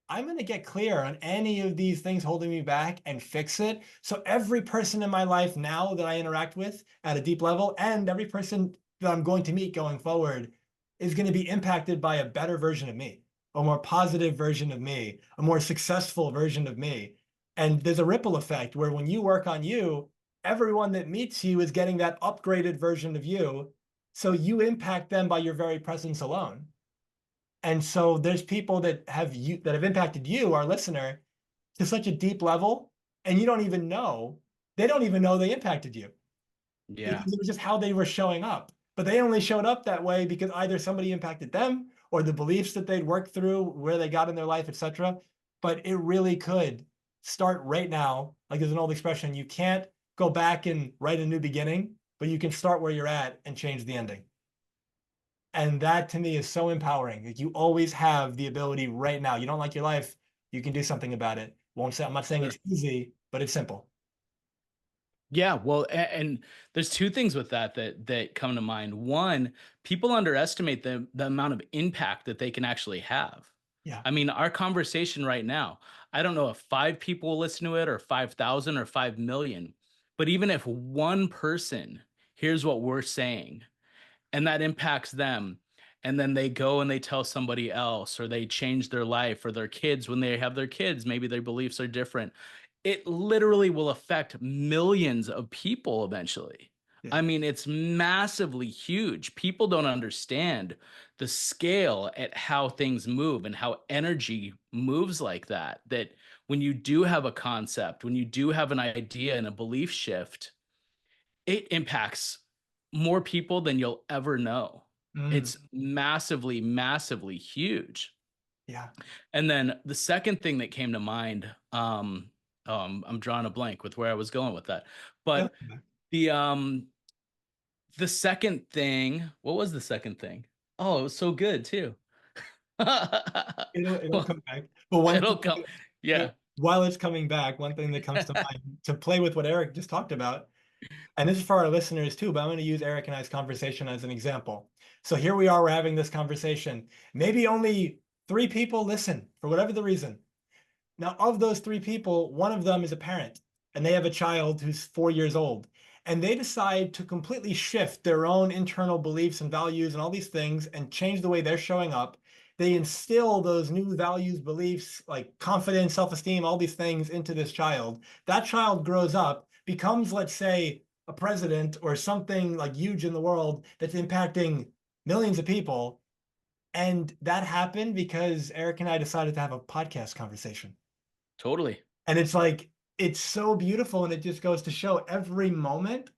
S1: I'm going to get clear on any of these things holding me back and fix it. So every person in my life now that I interact with at a deep level and every person that I'm going to meet going forward is going to be impacted by a better version of me, a more positive version of me, a more successful version of me. And there's a ripple effect where when you work on you, everyone that meets you is getting that upgraded version of you. So you impact them by your very presence alone. And so there's people that have impacted you, our listener, to such a deep level, and you don't even know, they don't even know they impacted you
S2: Yeah.
S1: because it was just how they were showing up. But they only showed up that way because either somebody impacted them or the beliefs that they'd worked through, where they got in their life, etc. But it really could start right now. Like there's an old expression, you can't go back and write a new beginning, but you can start where you're at and change the ending. And that to me is so empowering. Like you always have the ability right now. You don't like your life, you can do something about it. Won't say I'm not saying
S2: Sure.
S1: it's easy, but it's simple.
S2: Yeah, well, and there's two things with that come to mind. One, people underestimate the amount of impact that they can actually have.
S1: Yeah.
S2: I mean, our conversation right now, I don't know if 5 people will listen to it or 5,000 or 5 million, but even if one person hears what we're saying and that impacts them, and then they go and they tell somebody else, or they change their life, or their kids, when they have their kids, maybe their beliefs are different. It literally will affect millions of people eventually.
S1: Yeah.
S2: I mean, it's massively huge. People don't understand the scale at how things move and how energy moves like that. That when you do have a concept, when you do have an idea and a belief shift, it impacts more people than you'll ever know.
S1: Mm,
S2: It's massively, massively huge.
S1: yeah.
S2: And then the second thing that came to mind, I'm drawing a blank with where I was going with that.
S1: It'll
S2: But
S1: come back.
S2: the um the second thing, what was the second thing? Oh, it was so good too.
S1: It'll
S2: Well,
S1: come back. But one
S2: it'll
S1: thing
S2: come. Yeah.
S1: while it's coming back, one thing that comes to mind to play with what Aric just talked about, and this is for our listeners too, but I'm going to use Aric and I's conversation as an example. So here we are, we're having this conversation. Maybe only 3 people listen for whatever the reason. Now, of those 3 people, one of them is a parent and they have a child who's 4 years old. And they decide to completely shift their own internal beliefs and values and all these things and change the way they're showing up. They instill those new values, beliefs like confidence, self esteem, all these things into this child. That child grows up, becomes, let's say, a president or something like huge in the world that's impacting millions of people. And that happened because Aric and I decided to have a podcast conversation.
S2: Totally.
S1: And it's like, it's so beautiful. And it just goes to show every moment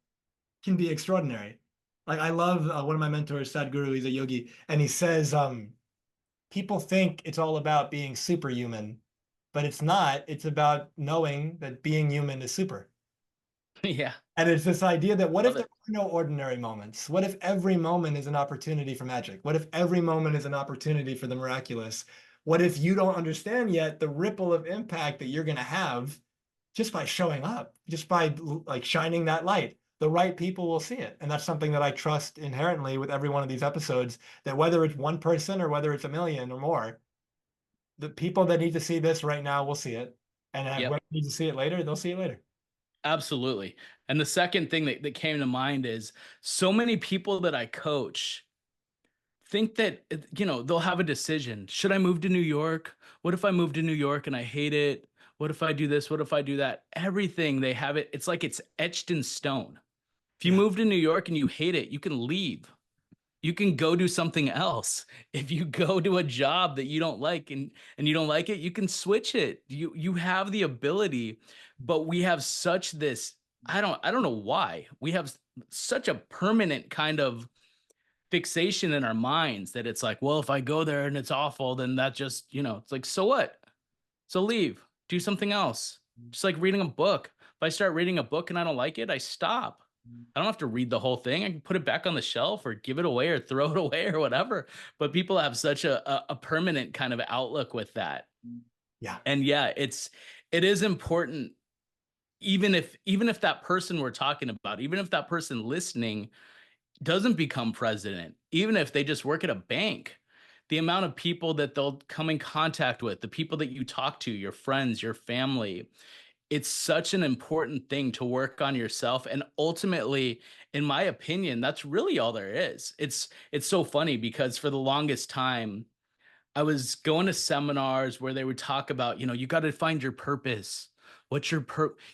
S1: can be extraordinary. Like, I love one of my mentors, Sadhguru, he's a yogi, and he says, people think it's all about being superhuman, but it's not. It's about knowing that being human is super.
S2: Yeah.
S1: And it's this idea that what if
S2: Love
S1: there
S2: it.
S1: are no ordinary moments? What if every moment is an opportunity for magic? What if every moment is an opportunity for the miraculous? What if you don't understand yet the ripple of impact that you're going to have just by showing up, just by like shining that light? The right people will see it. And that's something that I trust inherently with every one of these episodes, that whether it's one person or whether it's a million or more, the people that need to see this right now will see it. And
S2: Yep.
S1: whoever needs to see it later, they'll see it later.
S2: Absolutely. And the second thing that came to mind is so many people that I coach think that, they'll have a decision. Should I move to New York? What if I move to New York and I hate it? What if I do this? What if I do that? Everything they have it. It's like it's etched in stone. If you
S1: Yeah.
S2: move to New York and you hate it, you can leave. you can go do something else. If you go to a job that you don't like and you don't like it, you can switch it. You have the ability, but we have such this I don't know why. We have such a permanent kind of fixation in our minds that it's like, well, if I go there and it's awful, then that just, it's like, so what? So leave, do something else. Just like reading a book. If I start reading a book and I don't like it, I stop. I don't have to read the whole thing. I can put it back on the shelf or give it away or throw it away or whatever. But people have such a permanent kind of outlook with that.
S1: Yeah.
S2: And yeah, it is important, even if that person we're talking about, even if that person listening doesn't become president, even if they just work at a bank, the amount of people that they'll come in contact with, the people that you talk to, your friends, your family, it's such an important thing to work on yourself. And ultimately, in my opinion, that's really all there is. It's so funny because for the longest time, I was going to seminars where they would talk about, you got to find your purpose. What's your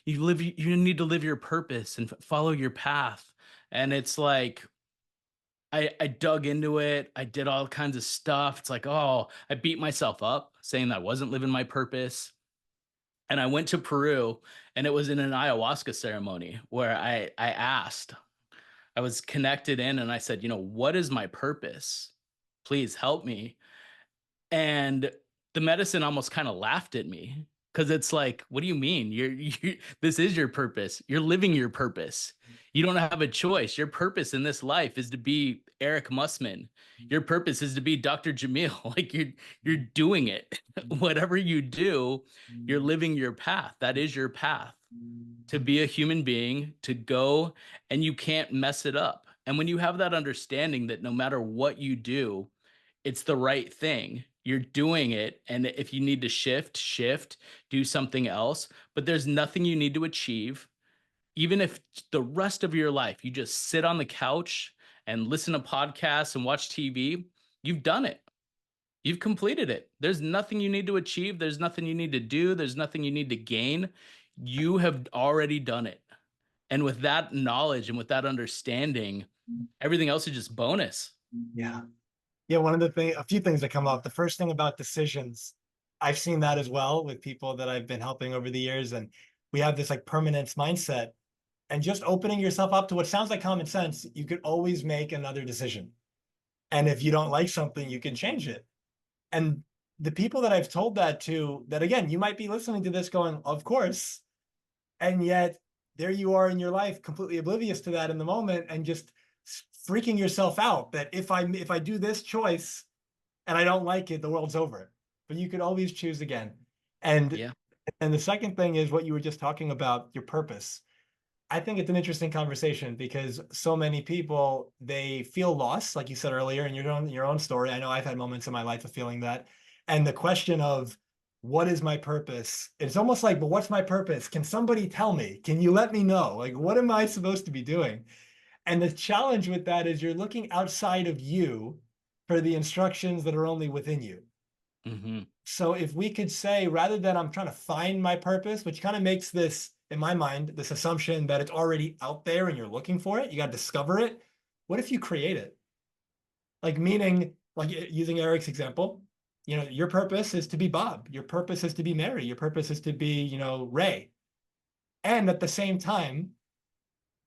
S2: you need to live your purpose and follow your path. And it's like I dug into it. I did all kinds of stuff. It's like, oh, I beat myself up saying that I wasn't living my purpose. And I went to Peru, and it was in an ayahuasca ceremony where I asked, I was connected in, and I said, what is my purpose? Please help me. And the medicine almost kind of laughed at me because it's like, what do you mean? This is your purpose. You're living your purpose. You don't have a choice. Your purpose in this life is to be Aric Mussman. Your purpose is to be Dr. Jamil. Like you're doing it. Whatever you do, you're living your path. That is your path to be a human being, to go, and you can't mess it up. And when you have that understanding that no matter what you do, it's the right thing. You're doing it. And if you need to shift, do something else. But there's nothing you need to achieve. Even if the rest of your life you just sit on the couch and listen to podcasts and watch TV, you've done it. You've completed it. There's nothing you need to achieve. There's nothing you need to do. There's nothing you need to gain. You have already done it. And with that knowledge and with that understanding, everything else is just bonus.
S1: Yeah. Yeah, a few things that come up. The first thing about decisions, I've seen that as well with people that I've been helping over the years. And we have this like permanence mindset, and just opening yourself up to what sounds like common sense, you could always make another decision. And if you don't like something, you can change it. And the people that I've told that to, that again, you might be listening to this going, of course. And yet there you are in your life, completely oblivious to that in the moment, and just freaking yourself out that if I do this choice and I don't like it, the world's over. But you could always choose again. And
S2: Yeah.
S1: and the second thing is what you were just talking about, your purpose. I think it's an interesting conversation because so many people, they feel lost, like you said earlier in your own story. I know I've had moments in my life of feeling that. And the question of what is my purpose? It's almost like, but what's my purpose? Can somebody tell me? Can you let me know? Like, what am I supposed to be doing? And the challenge with that is you're looking outside of you for the instructions that are only within you.
S2: Mm-hmm.
S1: So if we could say, rather than I'm trying to find my purpose, which kind of makes this, in my mind, this assumption that it's already out there and you're looking for it, you got to discover it. What if you create it? Like meaning, like using Aric's example, your purpose is to be Bob. Your purpose is to be Mary. Your purpose is to be, Ray. And at the same time,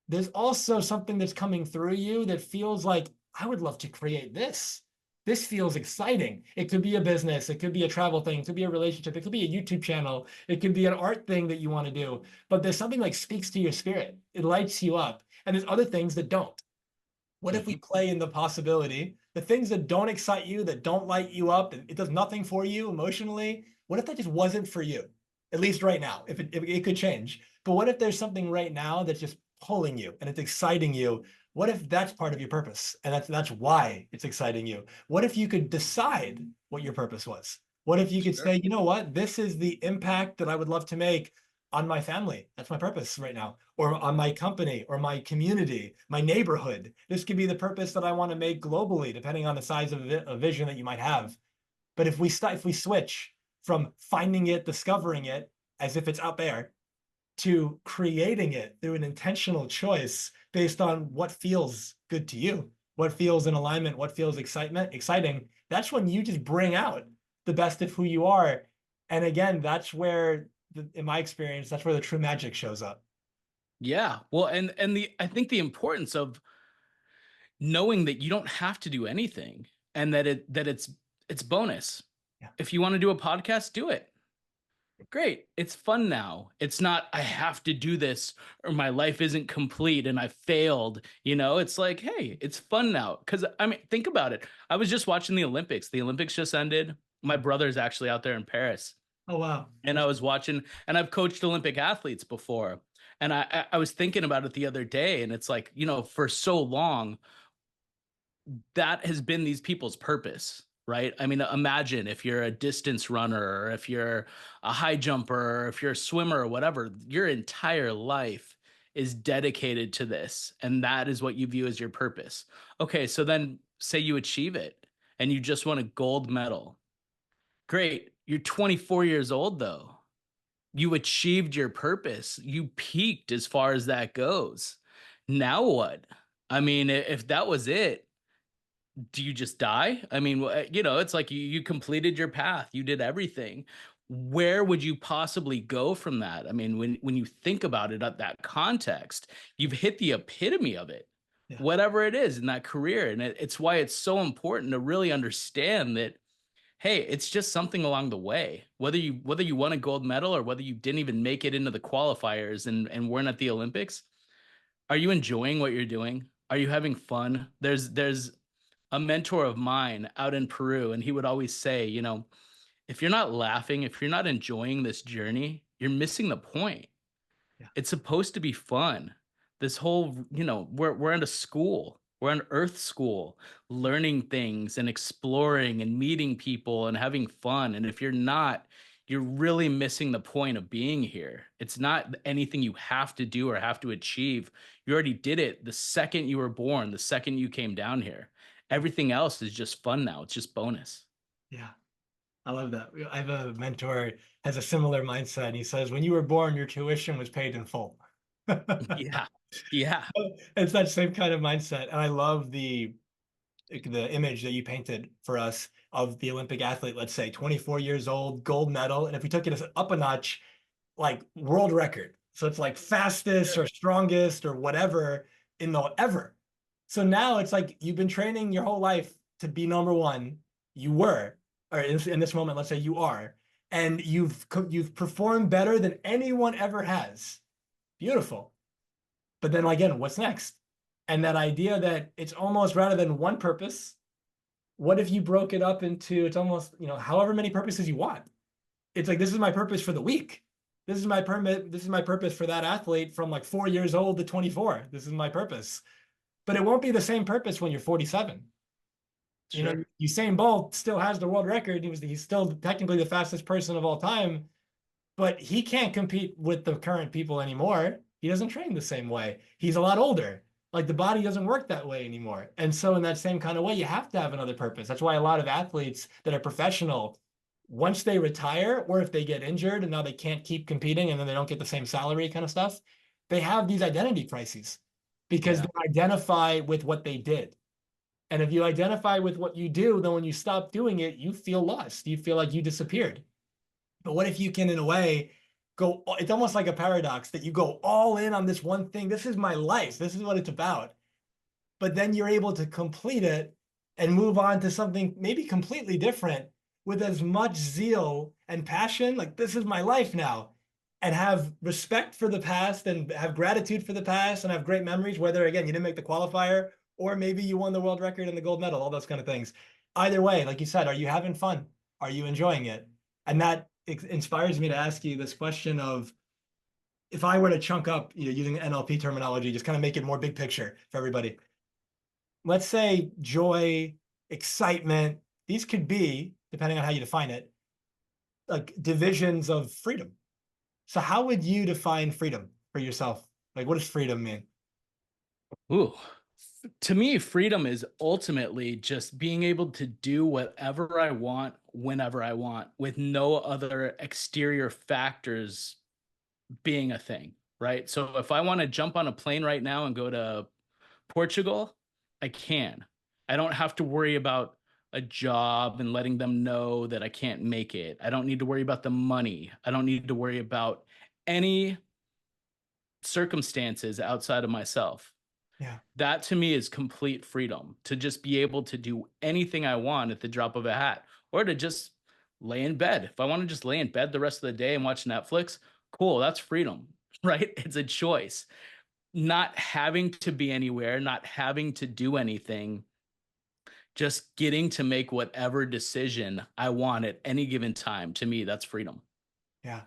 S1: there's also something that's coming through you that feels like, I would love to create this. This feels exciting. It could be a business. It could be a travel thing. It could be a relationship. It could be a YouTube channel. It could be an art thing that you want to do. But there's something like speaks to your spirit. It lights you up. And there's other things that don't. What if we play in the possibility, the things that don't excite you, that don't light you up, it does nothing for you emotionally? What if that just wasn't for you? At least right now, if it could change. But what if there's something right now that's just pulling you and it's exciting you? What if that's part of your purpose and that's why it's exciting you? What if you could decide what your purpose was? What if you could say, you know what, this is the impact that I would love to make on my family. That's my purpose right now. Or on my company or my community, my neighborhood. This could be the purpose that I want to make globally, depending on the size of a vision that you might have. But if we switch from finding it, discovering it as if it's out there, to creating it through an intentional choice based on what feels good to you, what feels in alignment, what feels exciting, that's when you just bring out the best of who you are. And again, that's where, in my experience, that's where the true magic shows up.
S2: Yeah. Well, and the I think the importance of knowing that you don't have to do anything and it's bonus.
S1: Yeah.
S2: If you want to do a podcast, do it. Great. It's fun now. It's not, I have to do this or my life isn't complete and I failed. It's like, hey, it's fun now. Because, I mean, think about it. I was just watching the Olympics. The Olympics just ended. My brother's actually out there in Paris.
S1: Oh, wow.
S2: And I was watching, and I've coached Olympic athletes before. And I was thinking about it the other day. And it's like, for so long, that has been these people's purpose, right? I mean, imagine if you're a distance runner, or if you're a high jumper, or if you're a swimmer or whatever, your entire life is dedicated to this. And that is what you view as your purpose. Okay, so then say you achieve it and you just won a gold medal. Great. You're 24 years old, though. You achieved your purpose. You peaked as far as that goes. Now what? I mean, if that was it, do you just die? I mean, it's like you completed your path, you did everything. Where would you possibly go from that? I mean, when you think about it at that context, you've hit the epitome of it,
S1: Yeah.
S2: whatever it is in that career. And it's why it's so important to really understand that, hey, it's just something along the way. Whether you won a gold medal or whether you didn't even make it into the qualifiers and weren't at the Olympics, are you enjoying what you're doing? Are you having fun? There's a mentor of mine out in Peru, and he would always say, if you're not laughing, if you're not enjoying this journey, you're missing the point.
S1: Yeah.
S2: It's supposed to be fun. This whole, we're in a school, we're in Earth school, learning things and exploring and meeting people and having fun. And if you're not, you're really missing the point of being here. It's not anything you have to do or have to achieve. You already did it the second you were born, the second you came down here. Everything else is just fun now. It's just bonus.
S1: Yeah. I love that. I have a mentor has a similar mindset. And he says, when you were born, your tuition was paid in full.
S2: Yeah. Yeah.
S1: It's that same kind of mindset. And I love the image that you painted for us of the Olympic athlete, let's say 24 years old, gold medal. And if we took it up a notch, like world record. So it's like fastest or strongest or whatever in the ever. So now it's like you've been training your whole life to be number one. You were, or in this moment, let's say you are, and you've performed better than anyone ever has. Beautiful. But then again, what's next? And that idea that it's almost rather than one purpose, what if you broke it up into it's almost, however many purposes you want. It's like this is my purpose for the week. This is my purpose for that athlete from like 4 years old to 24. This is my purpose. But it won't be the same purpose when you're 47.
S2: Sure.
S1: Usain Bolt still has the world record. He's still technically the fastest person of all time, but he can't compete with the current people anymore. He doesn't train the same way. He's a lot older. Like the body doesn't work that way anymore. And so in that same kind of way, you have to have another purpose. That's why a lot of athletes that are professional, once they retire or if they get injured and now they can't keep competing and then they don't get the same salary kind of stuff, they have these identity crises because
S2: Yeah.
S1: they identify with what they did. And if you identify with what you do, then when you stop doing it, you feel lost. You feel like you disappeared. But what if you can, in a way, go, it's almost like a paradox that you go all in on this one thing. This is my life. This is what it's about. But then you're able to complete it and move on to something maybe completely different with as much zeal and passion. Like, this is my life now. And have respect for the past and have gratitude for the past and have great memories, whether, again, you didn't make the qualifier or maybe you won the world record and the gold medal, all those kind of things. Either way, like you said, are you having fun? Are you enjoying it? And that inspires me to ask you this question of if I were to chunk up, using NLP terminology, just kind of make it more big picture for everybody. Let's say joy, excitement, these could be, depending on how you define it, like divisions of freedom. So how would you define freedom for yourself? Like, what does freedom mean?
S2: Ooh. To me, freedom is ultimately just being able to do whatever I want, whenever I want, with no other exterior factors being a thing, right? So if I want to jump on a plane right now and go to Portugal, I can. I don't have to worry about a job and letting them know that I can't make it. I don't need to worry about the money. I don't need to worry about any circumstances outside of myself.
S1: Yeah.
S2: That to me is complete freedom, to just be able to do anything I want at the drop of a hat, or to just lay in bed. If I want to just lay in bed the rest of the day and watch Netflix, cool, that's freedom, right? It's a choice. Not having to be anywhere, not having to do anything, just getting to make whatever decision I want at any given time. To me, that's freedom.
S1: Yeah.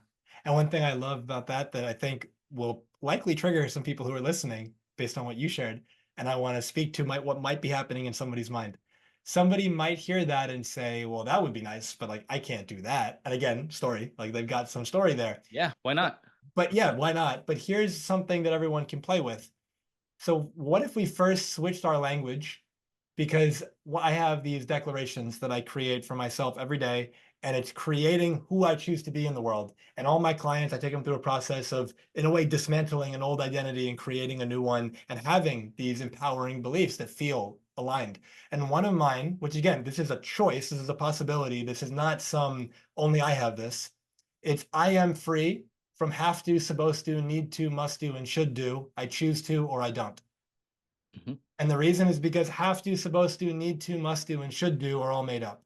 S1: And one thing I love about that that I think will likely trigger some people who are listening based on what you shared, and I want to speak to what might be happening in somebody's mind. Somebody might hear that and say, well, that would be nice, but like I can't do that. And again, story, like they've got some story there.
S2: Yeah, why not?
S1: But yeah, why not? But here's something that everyone can play with. So what if we first switched our language? Because I have these declarations that I create for myself every day, and it's creating who I choose to be in the world. And all my clients, I take them through a process of, in a way, dismantling an old identity and creating a new one and having these empowering beliefs that feel aligned. And one of mine, which again, this is a choice, this is a possibility, this is not some only I have this. It's I am free from have to, supposed to, need to, must do, and should do. I choose to or I don't.
S2: Mhm.
S1: And the reason is because have to, supposed to, need to, must do, and should do are all made up.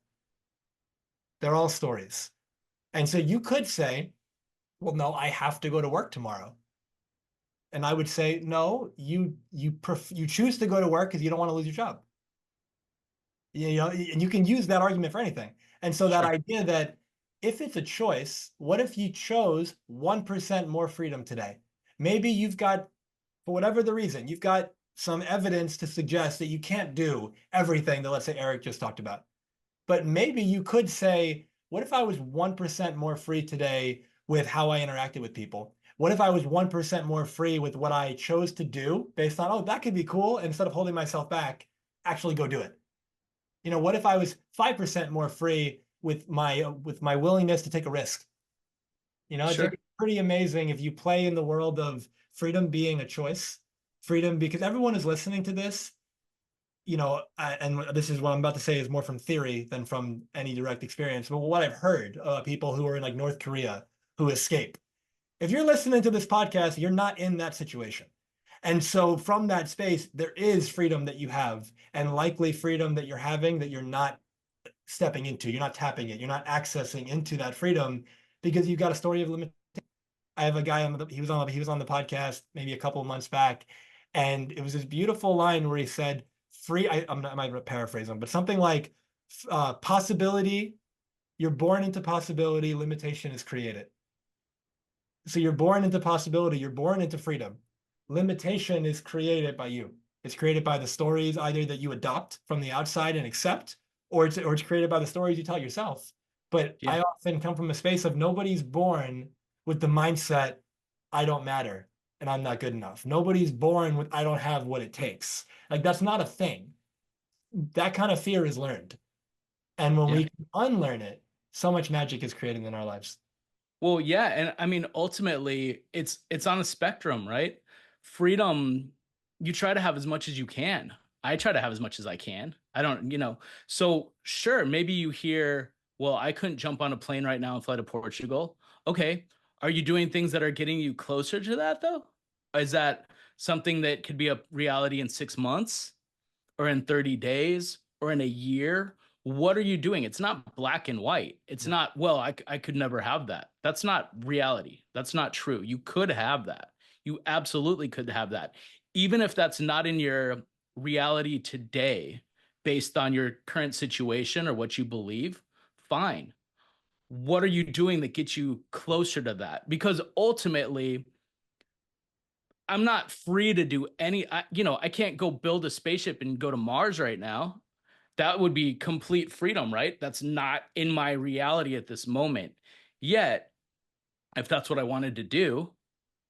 S1: They're all stories. And so you could say, well, no, I have to go to work tomorrow. And I would say, no, you choose to go to work because you don't want to lose your job. You know, and you can use that argument for anything. And so that
S2: Sure.
S1: idea that if it's a choice, what if you chose 1% more freedom today? Maybe you've got, for whatever the reason, you've got some evidence to suggest that you can't do everything that, let's say, Aric just talked about. But maybe you could say, what if I was 1% more free today with how I interacted with people? What if I was 1% more free with what I chose to do based on, oh, that could be cool. Instead of holding myself back, actually go do it. You know, what if I was 5% more free with my willingness to take a risk? You know, it's
S2: Sure.
S1: pretty amazing if you play in the world of freedom being a choice, freedom because everyone is listening to this, you know, and this is what I'm about to say is more from theory than from any direct experience. But what I've heard, people who are in like North Korea who escape. If you're listening to this podcast, you're not in that situation. And so from that space, there is freedom that you have, and likely freedom that you're having that you're not stepping into, you're not tapping it, you're not accessing into that freedom because you've got a story of limitation. I have a guy he was on the podcast maybe a couple of months back, and it was this beautiful line where he said, "Free." I might paraphrase him, but something like, "Possibility. You're born into possibility. Limitation is created." So you're born into possibility. You're born into freedom. Limitation is created by you. It's created by the stories either that you adopt from the outside and accept, or it's created by the stories you tell yourself. But
S2: Yeah.
S1: I often come from a space of nobody's born with the mindset, I don't matter and I'm not good enough. Nobody's born with I don't have what it takes. Like that's not a thing. That kind of fear is learned. And when
S2: Yeah.
S1: we can unlearn it, so much magic is created in our lives.
S2: Well, yeah, and I mean ultimately it's on a spectrum, right? Freedom, you try to have as much as you can. I try to have as much as I can. I don't, so sure, maybe you hear, well, I couldn't jump on a plane right now and fly to Portugal. Okay. Are you doing things that are getting you closer to that though? Is that something that could be a reality in 6 months? Or in 30 days or in a year? What are you doing? It's not black and white. It's
S1: Yeah.
S2: not, well, I could never have that. That's not reality. That's not true. You could have that. You absolutely could have that. Even if that's not in your reality today, based on your current situation or what you believe, fine. What are you doing that gets you closer to that? Because ultimately, I'm not free to do I can't go build a spaceship and go to Mars right now. That would be complete freedom, right? That's not in my reality at this moment. Yet, if that's what I wanted to do,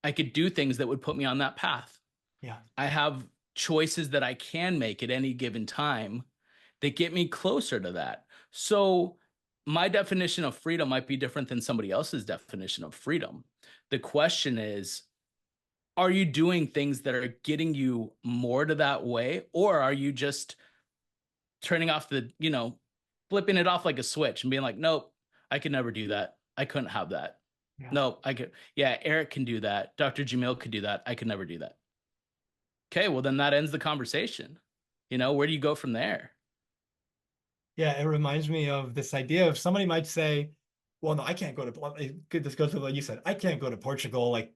S2: I could do things that would put me on that path.
S1: Yeah.
S2: I have choices that I can make at any given time that get me closer to that. So, my definition of freedom might be different than somebody else's definition of freedom. The question is, are you doing things that are getting you more to that way, or are you just turning off the, flipping it off like a switch and being like, nope, I could never do that. I couldn't have that.
S1: Yeah.
S2: Nope, I could. Yeah, Aric can do that. Dr. Jamil could do that. I could never do that. Okay, well then that ends the conversation. Where do you go from there?
S1: Yeah, it reminds me of this idea of somebody might say, well, no, I can't go to, this goes to what you said. I can't go to Portugal like,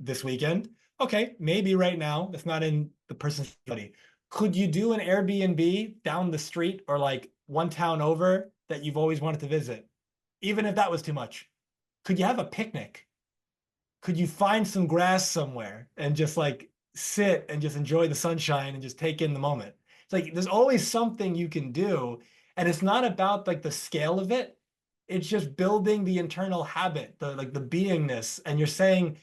S1: this weekend. Okay, maybe right now, it's not in the person's study. Could you do an Airbnb down the street or like one town over that you've always wanted to visit? Even if that was too much. Could you have a picnic? Could you find some grass somewhere and just like sit and just enjoy the sunshine and just take in the moment? It's like there's always something you can do. And it's not about like the scale of it. It's just building the internal habit, the beingness. And you're saying,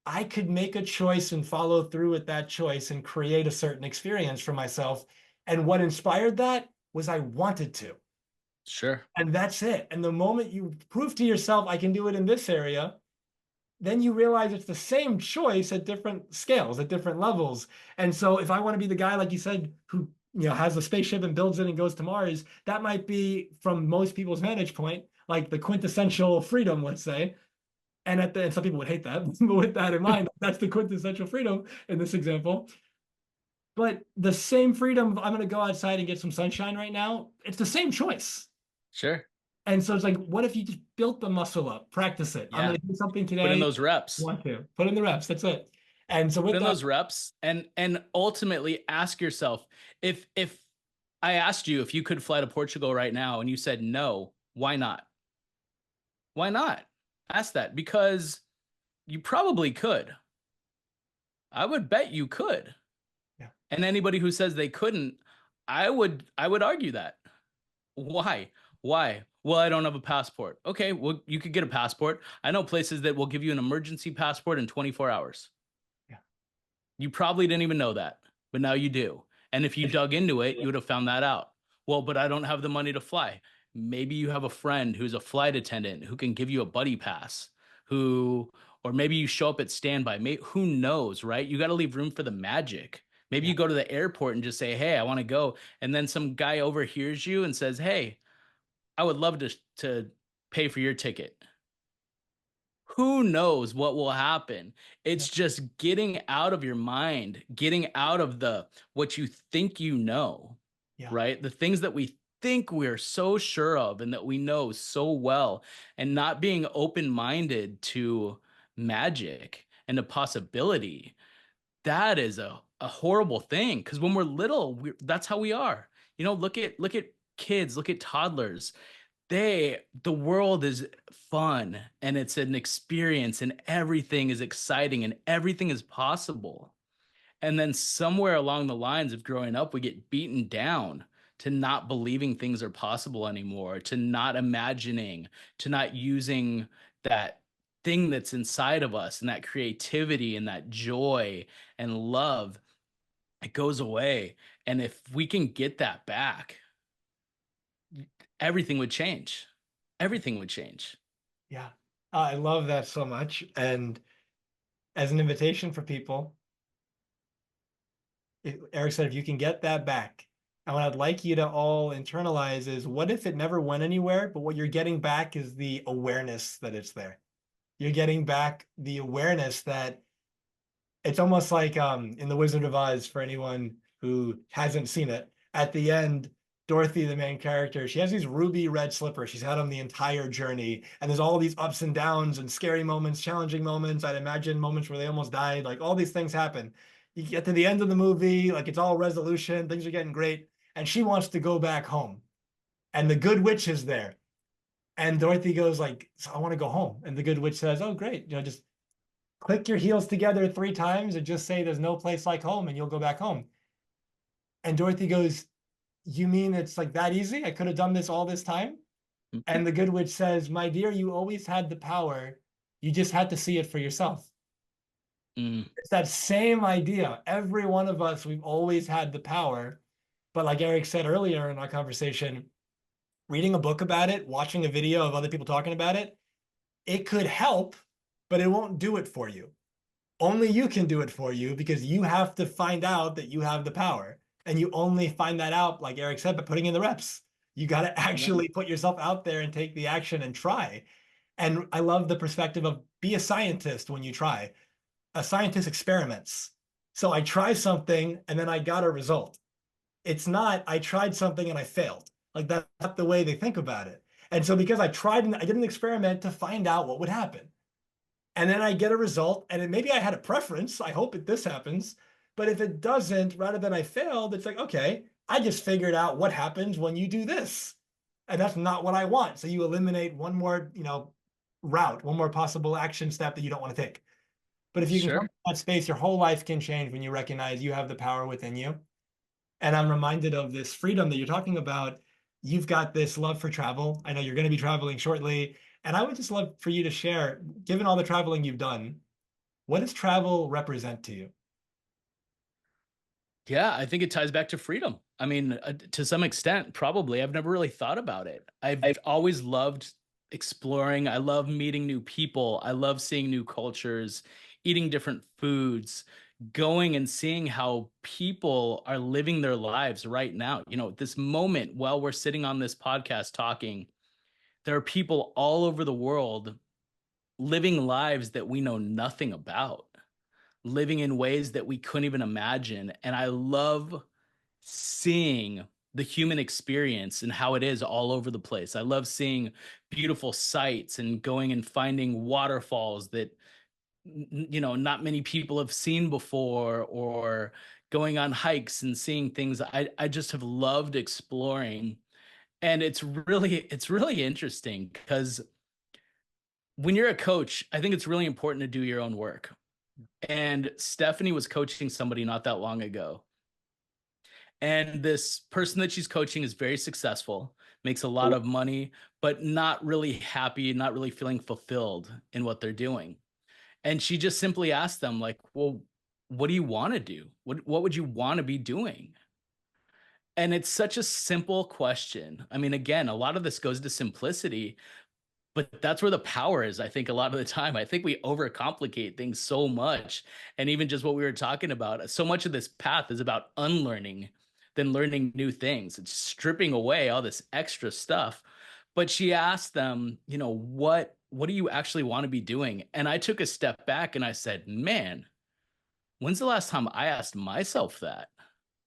S1: I could make a choice and follow through with that choice and create a certain experience for myself. And what inspired that was I wanted to.
S2: Sure.
S1: And that's it. And the moment you prove to yourself, I can do it in this area, then you realize it's the same choice at different scales, at different levels. And so if I want to be the guy, like you said, who has a spaceship and builds it and goes to Mars, that might be from most people's vantage point, like the quintessential freedom, let's say. And some people would hate that, but with that in mind, that's the quintessential freedom in this example. But the same freedom, I'm going to go outside and get some sunshine right now, it's the same choice.
S2: Sure.
S1: And so it's like, what if you just built the muscle up, practice it? I'm
S2: Yeah.
S1: going to do something
S2: Put in
S1: today.
S2: those reps.
S1: Want to put in the reps. That's it. And so
S2: Put
S1: with
S2: in
S1: that,
S2: those reps and ultimately ask yourself, if I asked you if you could fly to Portugal right now and you said no, why not? Why not? Ask that, because you probably could. I would bet you could.
S1: yeah,
S2: And anybody who says they couldn't, I would argue that. Why? Why? Well, I don't have a passport. Okay, well, you could get a passport. I know places that will give you an emergency passport in 24 hours.
S1: yeah.
S2: You probably didn't even know that, but now you do. And if you dug into it, you would have found that out. Well, but I don't have the money to fly. Maybe you have a friend who's a flight attendant who can give you a buddy pass, or maybe you show up at standby. Who knows, right? You got to leave room for the magic. Maybe
S1: Yeah.
S2: you go to the airport and just say, hey, I want to go. And then some guy overhears you and says, hey, I would love to pay for your ticket. Who knows what will happen?
S1: Yeah.
S2: It's just getting out of your mind, getting out of the what you think you know,
S1: Yeah.
S2: right? The things that we think we're so sure of and that we know so well, and not being open-minded to magic and the possibility. That is a horrible thing, because when we're little, that's how we are. Look at kids, look at toddlers. The world is fun and it's an experience and everything is exciting and everything is possible. And then somewhere along the lines of growing up, we get beaten down to not believing things are possible anymore, to not imagining, to not using that thing that's inside of us and that creativity and that joy and love. It goes away. And if we can get that back, everything would change. Everything would change.
S1: Yeah. I love that so much. And as an invitation for people, Aric said, if you can get that back, and what I'd like you to all internalize is what if it never went anywhere, but what you're getting back is the awareness that it's there. You're getting back the awareness that it's almost like in The Wizard of Oz, for anyone who hasn't seen it, at the end, Dorothy, the main character, she has these ruby red slippers. She's had them the entire journey. And there's all these ups and downs and scary moments, challenging moments. I'd imagine moments where they almost died. Like all these things happen. You get to the end of the movie, like it's all resolution, things are getting great. And she wants to go back home. And the good witch is there. And Dorothy goes like, so I want to go home. And the good witch says, oh, great. Just click your heels together 3 times and just say there's no place like home and you'll go back home. And Dorothy goes, you mean it's like that easy? I could have done this all this time? And the good witch says, my dear, you always had the power. You just had to see it for yourself.
S2: Mm.
S1: It's that same idea. Every one of us, we've always had the power. But like Aric said earlier in our conversation, reading a book about it, watching a video of other people talking about it, it could help, but it won't do it for you. only you can do it for you because you have to find out that you have the power. And you only find that out, like Aric said, by putting in the reps. You got to
S2: Yeah.
S1: actually put yourself out there and take the action and try. And I love the perspective of be a scientist when you try. A scientist experiments. So I try something and then I got a result. It's not, I tried something and I failed. Like that's not the way they think about it. And so because I tried and I did an experiment to find out what would happen. And then I get a result, and maybe I had a preference. I hope this happens. But if it doesn't, rather than I failed, it's like, okay, I just figured out what happens when you do this. And that's not what I want. So you eliminate one more, route, one more possible action step that you don't want to take. But if you can come
S2: Sure.
S1: to that space, your whole life can change when you recognize you have the power within you. And I'm reminded of this freedom that you're talking about. You've got this love for travel. I know you're going to be traveling shortly. And I would just love for you to share, given all the traveling you've done, what does travel represent to you?
S2: Yeah, I think it ties back to freedom. I mean, to some extent, probably. I've never really thought about it. I've always loved exploring. I love meeting new people. I love seeing new cultures, eating different foods, going and seeing how people are living their lives right now. This moment while we're sitting on this podcast talking, there are people all over the world living lives that we know nothing about, living in ways that we couldn't even imagine. And I love seeing the human experience and how it is all over the place. I love seeing beautiful sights and going and finding waterfalls that not many people have seen before, or going on hikes and seeing things I just have loved exploring. And it's really interesting because when you're a coach, I think it's really important to do your own work. And Stephanie was coaching somebody not that long ago. And this person that she's coaching is very successful, makes a lot of money, but not really happy, not really feeling fulfilled in what they're doing. And she just simply asked them, like, well, what do you want to do? What would you want to be doing? And it's such a simple question. I mean, again, a lot of this goes to simplicity, but that's where the power is, I think, a lot of the time. I think we overcomplicate things so much. And even just what we were talking about, so much of this path is about unlearning than learning new things. It's stripping away all this extra stuff. But she asked them, what do you actually want to be doing? And I took a step back and I said, man, when's the last time I asked myself that?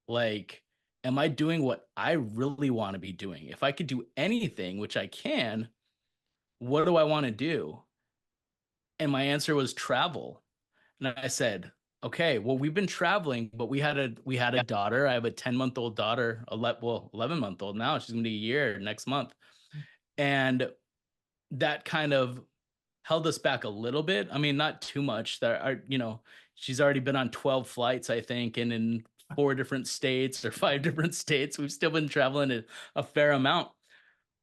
S2: Like, am I doing what I really want to be doing? If I could do anything, which I can, what do I want to do? And my answer was travel. And I said, okay, well, we've been traveling, but we had a daughter. I have a 10-month-old daughter, 11-month-old now. She's gonna be a year next month. And that kind of held us back a little bit. I mean, not too much. She's already been on 12 flights, I think, and in 4 different states or 5 different states. We've still been traveling a fair amount.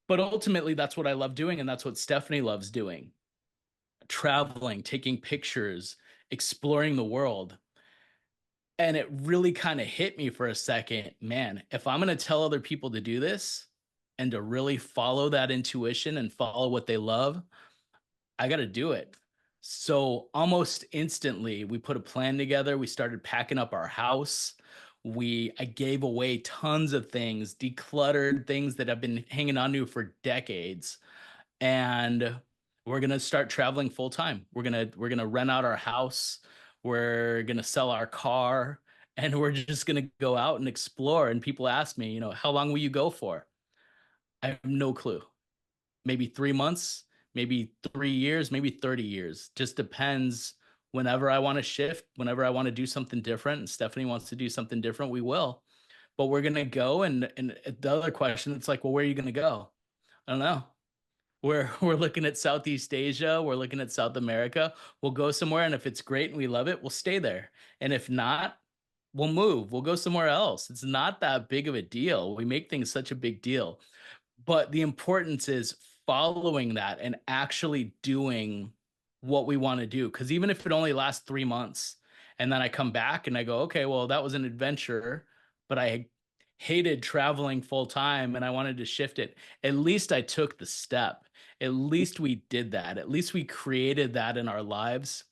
S2: But ultimately, that's what I love doing, and that's what Stephanie loves doing: traveling, taking pictures, exploring the world. And it really kind of hit me for a second, man, if I'm going to tell other people to do this and to really follow that intuition and follow what they love, I got to do it. So almost instantly, we put a plan together. We started packing up our house. I gave away tons of things, decluttered things that I've been hanging on to for decades, and we're gonna start traveling full time. We're gonna rent out our house. We're gonna sell our car, and we're just gonna go out and explore. And people ask me, how long will you go for? I have no clue. Maybe 3 months, maybe 3 years, maybe 30 years. Just depends. Whenever I want to shift, whenever I want to do something different, and Stephanie wants to do something different, we will. But we're gonna go. And the other question, it's like, well, where are you gonna go? I don't know. We're looking at Southeast Asia, we're looking at South America. We'll go somewhere, and if it's great and we love it, we'll stay there. And if not, we'll move. We'll go somewhere else. It's not that big of a deal. We make things such a big deal. But the importance is following that and actually doing what we want to do. Because even if it only lasts 3 months, and then I come back and I go, okay, well, that was an adventure, but I hated traveling full time and I wanted to shift it. At least I took the step. At least we did that. At least we created that in our lives.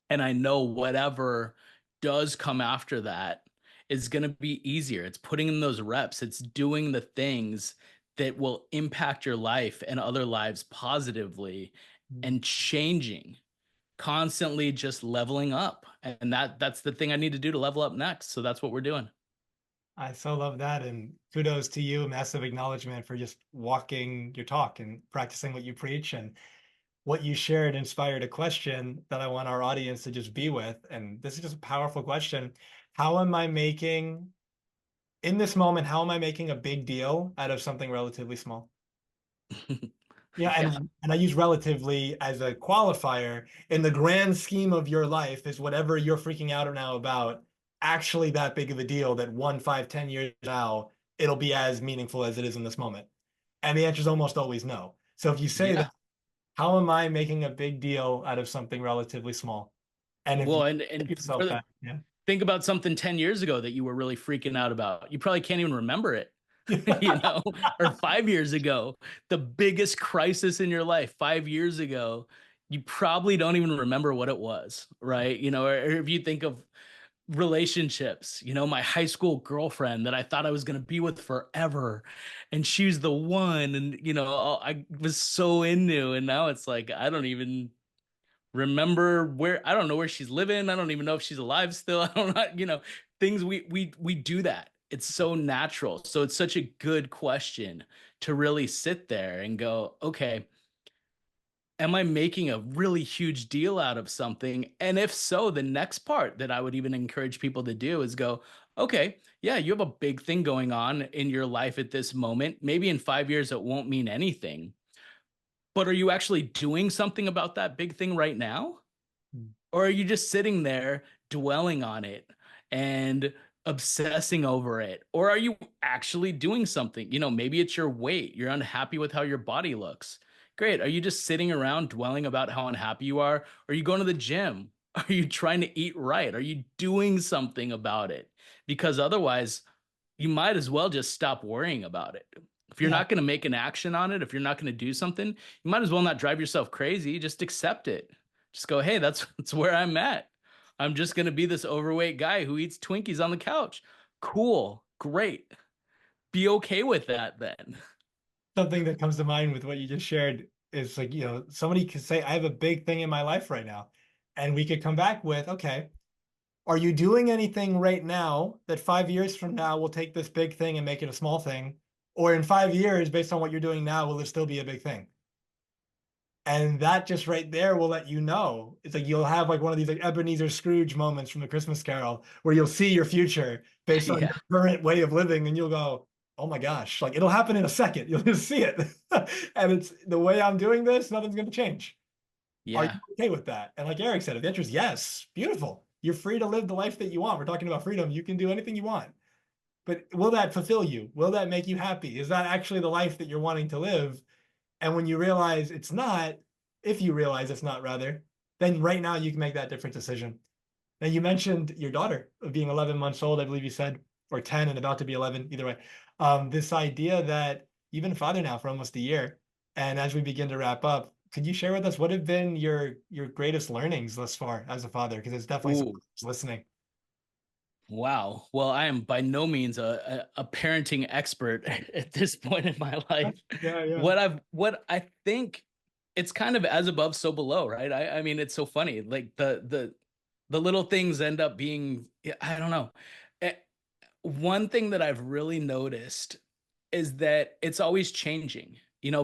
S2: And I know whatever does come after that is going to be easier. It's putting in those reps, it's doing the things that will impact your life and other lives positively and changing, constantly just leveling up. And that's the thing I need to do to level up next. So that's what we're doing.
S1: I so love that. And kudos to you. Massive acknowledgement for just walking your talk and practicing what you preach. And what you shared inspired a question that I want our audience to just be with. And this is just a powerful question. How am I making, in this moment, how am I making a big deal out of something relatively small? Yeah,
S2: Yeah.
S1: and I use relatively as a qualifier in the grand scheme of your life. Is whatever you're freaking out now about actually that big of a deal that 1, 5, 10 years now it'll be as meaningful as it is in this moment? And the answer is almost always no. So if you say that,
S2: Yeah.
S1: how am I making a big deal out of something relatively small? And if you
S2: Well,
S1: give
S2: and
S1: yourself that, yeah.
S2: think about something 10 years ago that you were really freaking out about. You probably can't even remember it, or 5 years ago, the biggest crisis in your life 5 years ago, you probably don't even remember what it was, right? Or if you think of relationships, my high school girlfriend that I thought I was going to be with forever, and she's the one, and, I was so into, and now it's like, I don't even remember where. I don't know where she's living. I don't even know if she's alive still. I don't know, things we do that. It's so natural. So it's such a good question to really sit there and go, okay, am I making a really huge deal out of something? And if so, the next part that I would even encourage people to do is go, okay, yeah, you have a big thing going on in your life at this moment. Maybe in 5 years it won't mean anything, but are you actually doing something about that big thing right now? Or are you just sitting there dwelling on it and obsessing over it? Or are you actually doing something? Maybe it's your weight. You're unhappy with how your body looks. Great. Are you just sitting around dwelling about how unhappy you are? Are you going to the gym? Are you trying to eat right? Are you doing something about it? Because otherwise, you might as well just stop worrying about it. If you're
S1: Yeah,
S2: not going to make an action on it, if you're not going to do something, you might as well not drive yourself crazy. Just accept it. Just go, hey, that's where I'm at. I'm just going to be this overweight guy who eats Twinkies on the couch. Cool. Great. Be okay with that then.
S1: something that comes to mind with what you just shared is like, somebody could say, I have a big thing in my life right now. And we could come back with, okay, are you doing anything right now that 5 years from now will take this big thing and make it a small thing? Or in 5 years, based on what you're doing now, will it still be a big thing? And that just right there will let you know. It's like you'll have like one of these like Ebenezer Scrooge moments from the Christmas Carol where you'll see your future based on
S2: Yeah.
S1: your current way of living, and you'll go, "Oh my gosh!" Like it'll happen in a second. You'll just see it, and it's the way I'm doing this. Nothing's going to change. Are you
S2: Yeah.
S1: okay with that? And like Aric said, if the answer is yes, beautiful. You're free to live the life that you want. We're talking about freedom. You can do anything you want. But will that fulfill you? Will that make you happy? Is that actually the life that you're wanting to live? And when you realize it's not, if you realize it's not, rather, then right now you can make that different decision. Now, you mentioned your daughter of being 11 months old, I believe you said, or 10 and about to be 11, either way. This idea that you've been a father now for almost a year. And as we begin to wrap up, could you share with us what have been your greatest learnings thus far as a father? Because it's definitely someone
S2: Ooh.
S1: who's listening.
S2: Wow. Well, I am by no means a parenting expert at this point in my life.
S1: Yeah, yeah.
S2: What I think, it's kind of as above, so below, right? I mean, it's so funny. Like the little things end up being, yeah, I don't know. Eh, One thing that I've really noticed is that it's always changing.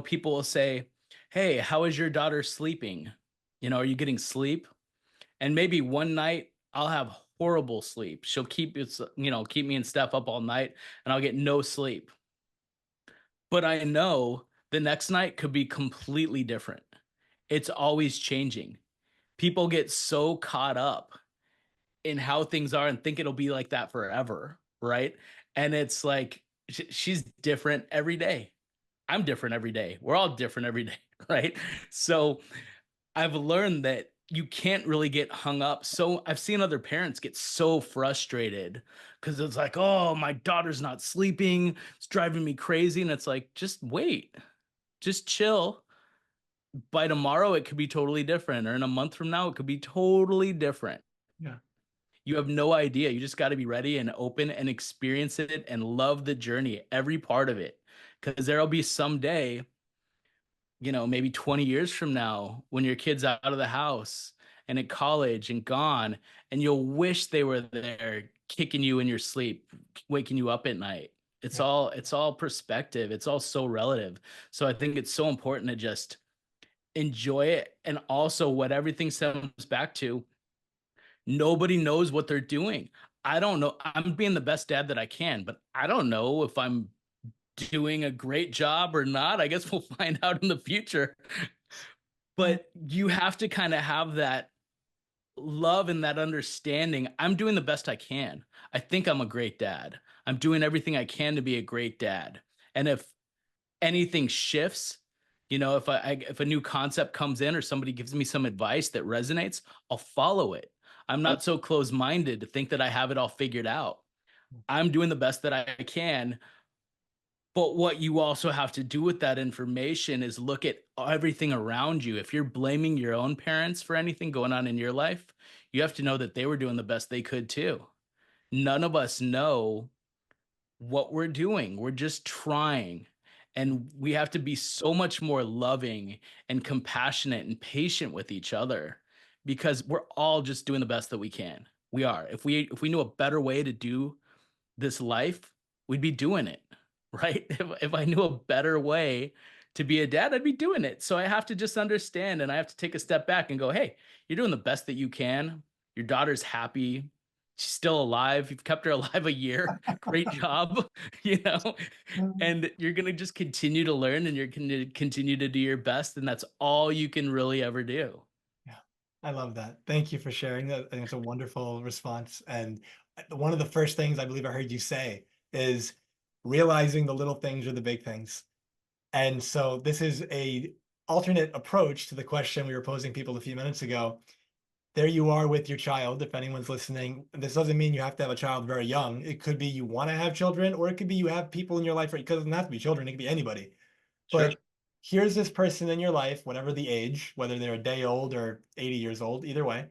S2: People will say, "Hey, how is your daughter sleeping? Are you getting sleep?" And maybe one night I'll have horrible sleep. She'll keep me and Steph up all night, and I'll get no sleep. But I know the next night could be completely different. It's always changing. People get so caught up in how things are and think it'll be like that forever, right? And it's like she's different every day. I'm different every day. We're all different every day, right? So I've learned that you can't really get hung up. So I've seen other parents get so frustrated because it's like, oh, my daughter's not sleeping. It's driving me crazy. And it's like, just wait, just chill. by tomorrow it could be totally different, or in a month from now it could be totally different.
S1: Yeah.
S2: You have no idea. You just got to be ready and open and experience it and love the journey, every part of it. Because there'll be some day, maybe 20 years from now, when your kid's out of the house and at college and gone, and you'll wish they were there kicking you in your sleep, waking you up at night.
S1: Yeah.
S2: It's all perspective. It's all so relative. So I think it's so important to just enjoy it. And also, what everything stems back to, nobody knows what they're doing. I don't know. I'm being the best dad that I can, but I don't know if I'm doing a great job or not. I guess we'll find out in the future. But you have to kind of have that love and that understanding. I'm doing the best I can. I think I'm a great dad. I'm doing everything I can to be a great dad. And if anything shifts, if a new concept comes in or somebody gives me some advice that resonates, I'll follow it. I'm not so close-minded to think that I have it all figured out. I'm doing the best that I can. But what you also have to do with that information is look at everything around you. If you're blaming your own parents for anything going on in your life, you have to know that they were doing the best they could too. None of us know what we're doing. We're just trying. And we have to be so much more loving and compassionate and patient with each other, because we're all just doing the best that we can. We are. If we knew a better way to do this life, we'd be doing it, right? If I knew a better way to be a dad, I'd be doing it. So I have to just understand, and I have to take a step back and go, hey, you're doing the best that you can. Your daughter's happy. She's still alive. You've kept her alive a year. Great job, you know, and you're going to just continue to learn, and you're going to continue to do your best. And that's all you can really ever do.
S1: Yeah, I love that. Thank you for sharing that. I think it's a wonderful response. And one of the first things I believe I heard you say is realizing the little things are the big things. And so this is a alternate approach to the question we were posing people a few minutes ago. There you are with your child, if anyone's listening. This doesn't mean you have to have a child very young. It could be you want to have children, or it could be you have people in your life, because it doesn't have to be children, it could be anybody.
S2: Sure.
S1: But here's this person in your life, whatever the age, whether they're a day old or 80 years old, either way.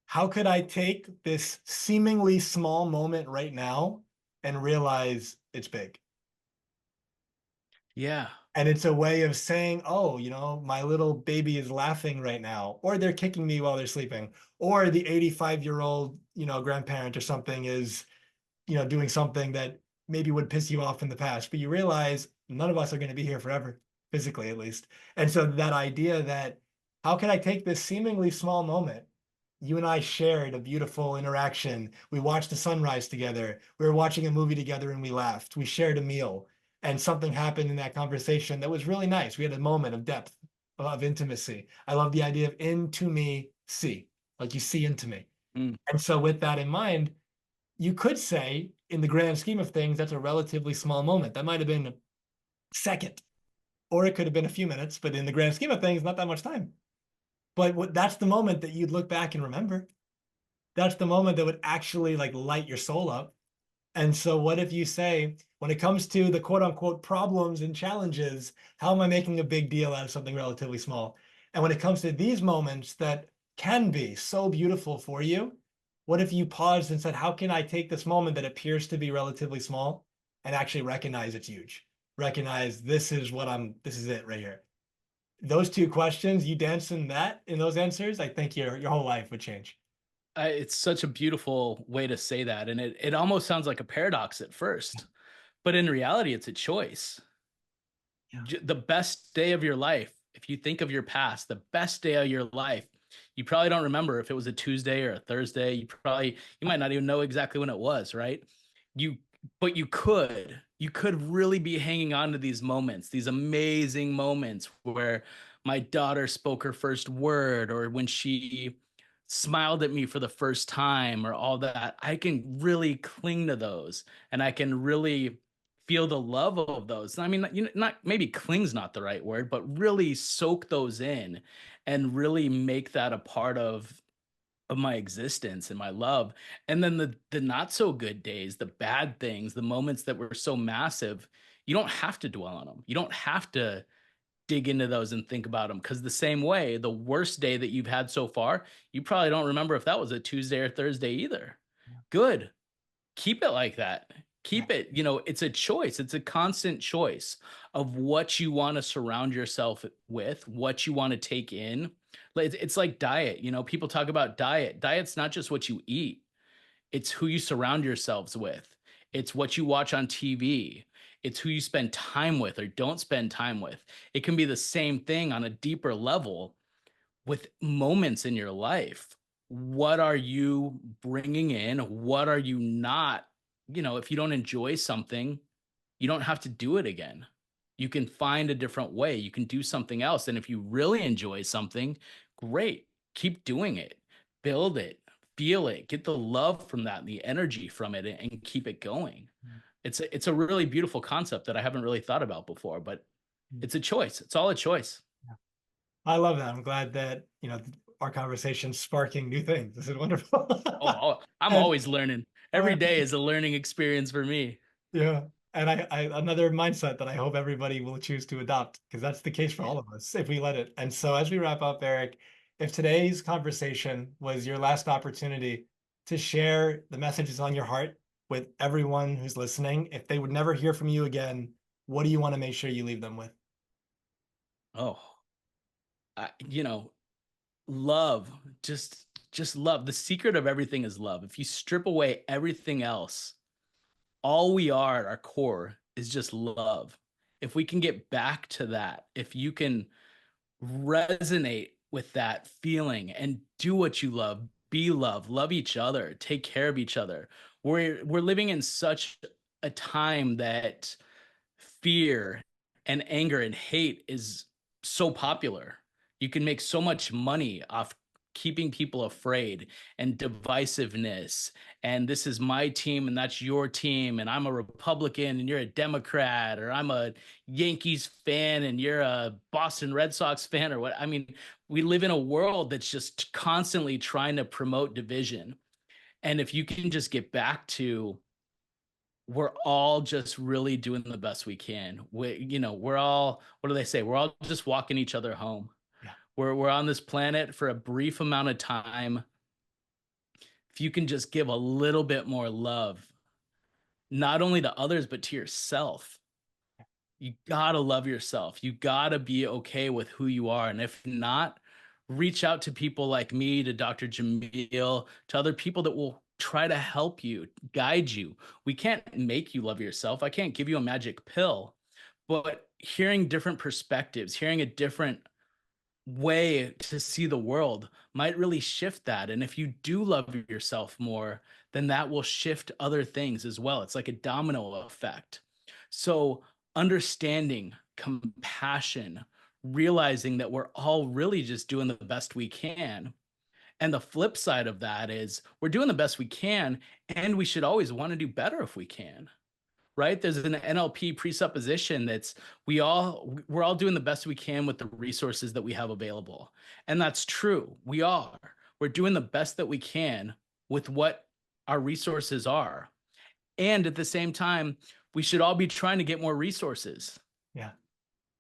S1: How could I take this seemingly small moment right now and realize it's big?
S2: Yeah.
S1: And it's a way of saying, oh, my little baby is laughing right now, or they're kicking me while they're sleeping, or the 85-year-old, grandparent or something is, doing something that maybe would piss you off in the past. But you realize none of us are going to be here forever, physically at least. And so that idea that how can I take this seemingly small moment? You and I shared a beautiful interaction. We watched the sunrise together. We were watching a movie together and we laughed. We shared a meal, and something happened in that conversation that was really nice. We had a moment of depth, of intimacy. I love the idea of into me, see, like you see into me.
S2: Mm.
S1: And so with that in mind, you could say, in the grand scheme of things, that's a relatively small moment. That might have been a second, or it could have been a few minutes, but in the grand scheme of things, not that much time. But that's the moment that you'd look back and remember. That's the moment that would actually like light your soul up. And so what if you say, when it comes to the quote unquote problems and challenges, how am I making a big deal out of something relatively small? And when it comes to these moments that can be so beautiful for you, what if you paused and said, how can I take this moment that appears to be relatively small and actually recognize it's huge? Recognize this is it right here. Those two questions, you dance in those answers, I think your whole life would change.
S2: It's such a beautiful way to say that. And it almost sounds like a paradox at first, but in reality, it's a choice.
S1: Yeah.
S2: The best day of your life, if you think of your past, the best day of your life, you probably don't remember if it was a Tuesday or a Thursday. You might not even know exactly when it was, right? You, but you could really be hanging on to these moments, these amazing moments where my daughter spoke her first word, or when she smiled at me for the first time, or all that. I can really cling to those, and I can really feel the love of those. I mean, not maybe cling's not the right word, but really soak those in and really make that a part of my existence and my love. And then the not so good days, the bad things, the moments that were so massive, you don't have to dwell on them. You don't have to dig into those and think about them. Because the same way, the worst day that you've had so far, you probably don't remember if that was a Tuesday or Thursday either. Good. Keep it like that.
S1: Yeah.
S2: Keep it, it's a choice. It's a constant choice of what you want to surround yourself with, what you want to take in. It's like diet. People talk about diet. Diet's not just what you eat, it's who you surround yourselves with, it's what you watch on TV, it's who you spend time with or don't spend time with. It can be the same thing on a deeper level with moments in your life. What are you bringing in? What are you not? If you don't enjoy something, you don't have to do it again. You can find a different way. You can do something else. And if you really enjoy something, great. Keep doing it. Build it. Feel it. Get the love from that, the energy from it, and keep it going. It's a really beautiful concept that I haven't really thought about before, but it's a choice. It's all a choice.
S1: I love that. I'm glad that, our conversation's sparking new things. This is wonderful.
S2: I'm
S1: And
S2: always learning.
S1: uh,
S2: Every day is a learning experience for me.
S1: yeah. And I another mindset that I hope everybody will choose to adopt, because that's the case for all of us if we let it. And so as we wrap up, Aric, if today's conversation was your last opportunity to share the messages on your heart with everyone who's listening, if they would never hear from you again, what do you want to make sure you leave them with?
S2: Oh, you know, love, just love. The secret of everything is love. If you strip away everything else, all we are at our core is just love. If we can get back to that, if you can resonate with that feeling and do what you love, be love each other, take care of each other. We're living in such a time that fear and anger and hate is so popular. You can make so much money off keeping people afraid and divisiveness. And this is my team and that's your team. And I'm a Republican and you're a Democrat, or I'm a Yankees fan and you're a Boston Red Sox fan, or what. I mean, we live in a world that's just constantly trying to promote division. And if you can just get back to, we're all just really doing the best we can. We're all, what do they say? We're all just walking each other home.
S1: Yeah.
S2: We're on this planet for a brief amount of time. If you can just give a little bit more love, not only to others, but to yourself, you gotta love yourself. You gotta be okay with who you are. And if not, reach out to people like me, to Dr. Jamil, to other people that will try to help you, guide you. We can't make you love yourself. I can't give you a magic pill, but hearing different perspectives, hearing a different way to see the world might really shift that. And if you do love yourself more, then that will shift other things as well. It's like a domino effect. So, understanding, compassion, realizing that we're all really just doing the best we can. And the flip side of that is we're doing the best we can, and we should always want to do better if we can, right? There's an NLP presupposition that's we're all doing the best we can with the resources that we have available. And that's true. We are. We're doing the best that we can with what our resources are. And at the same time, we should all be trying to get more resources.
S1: Yeah.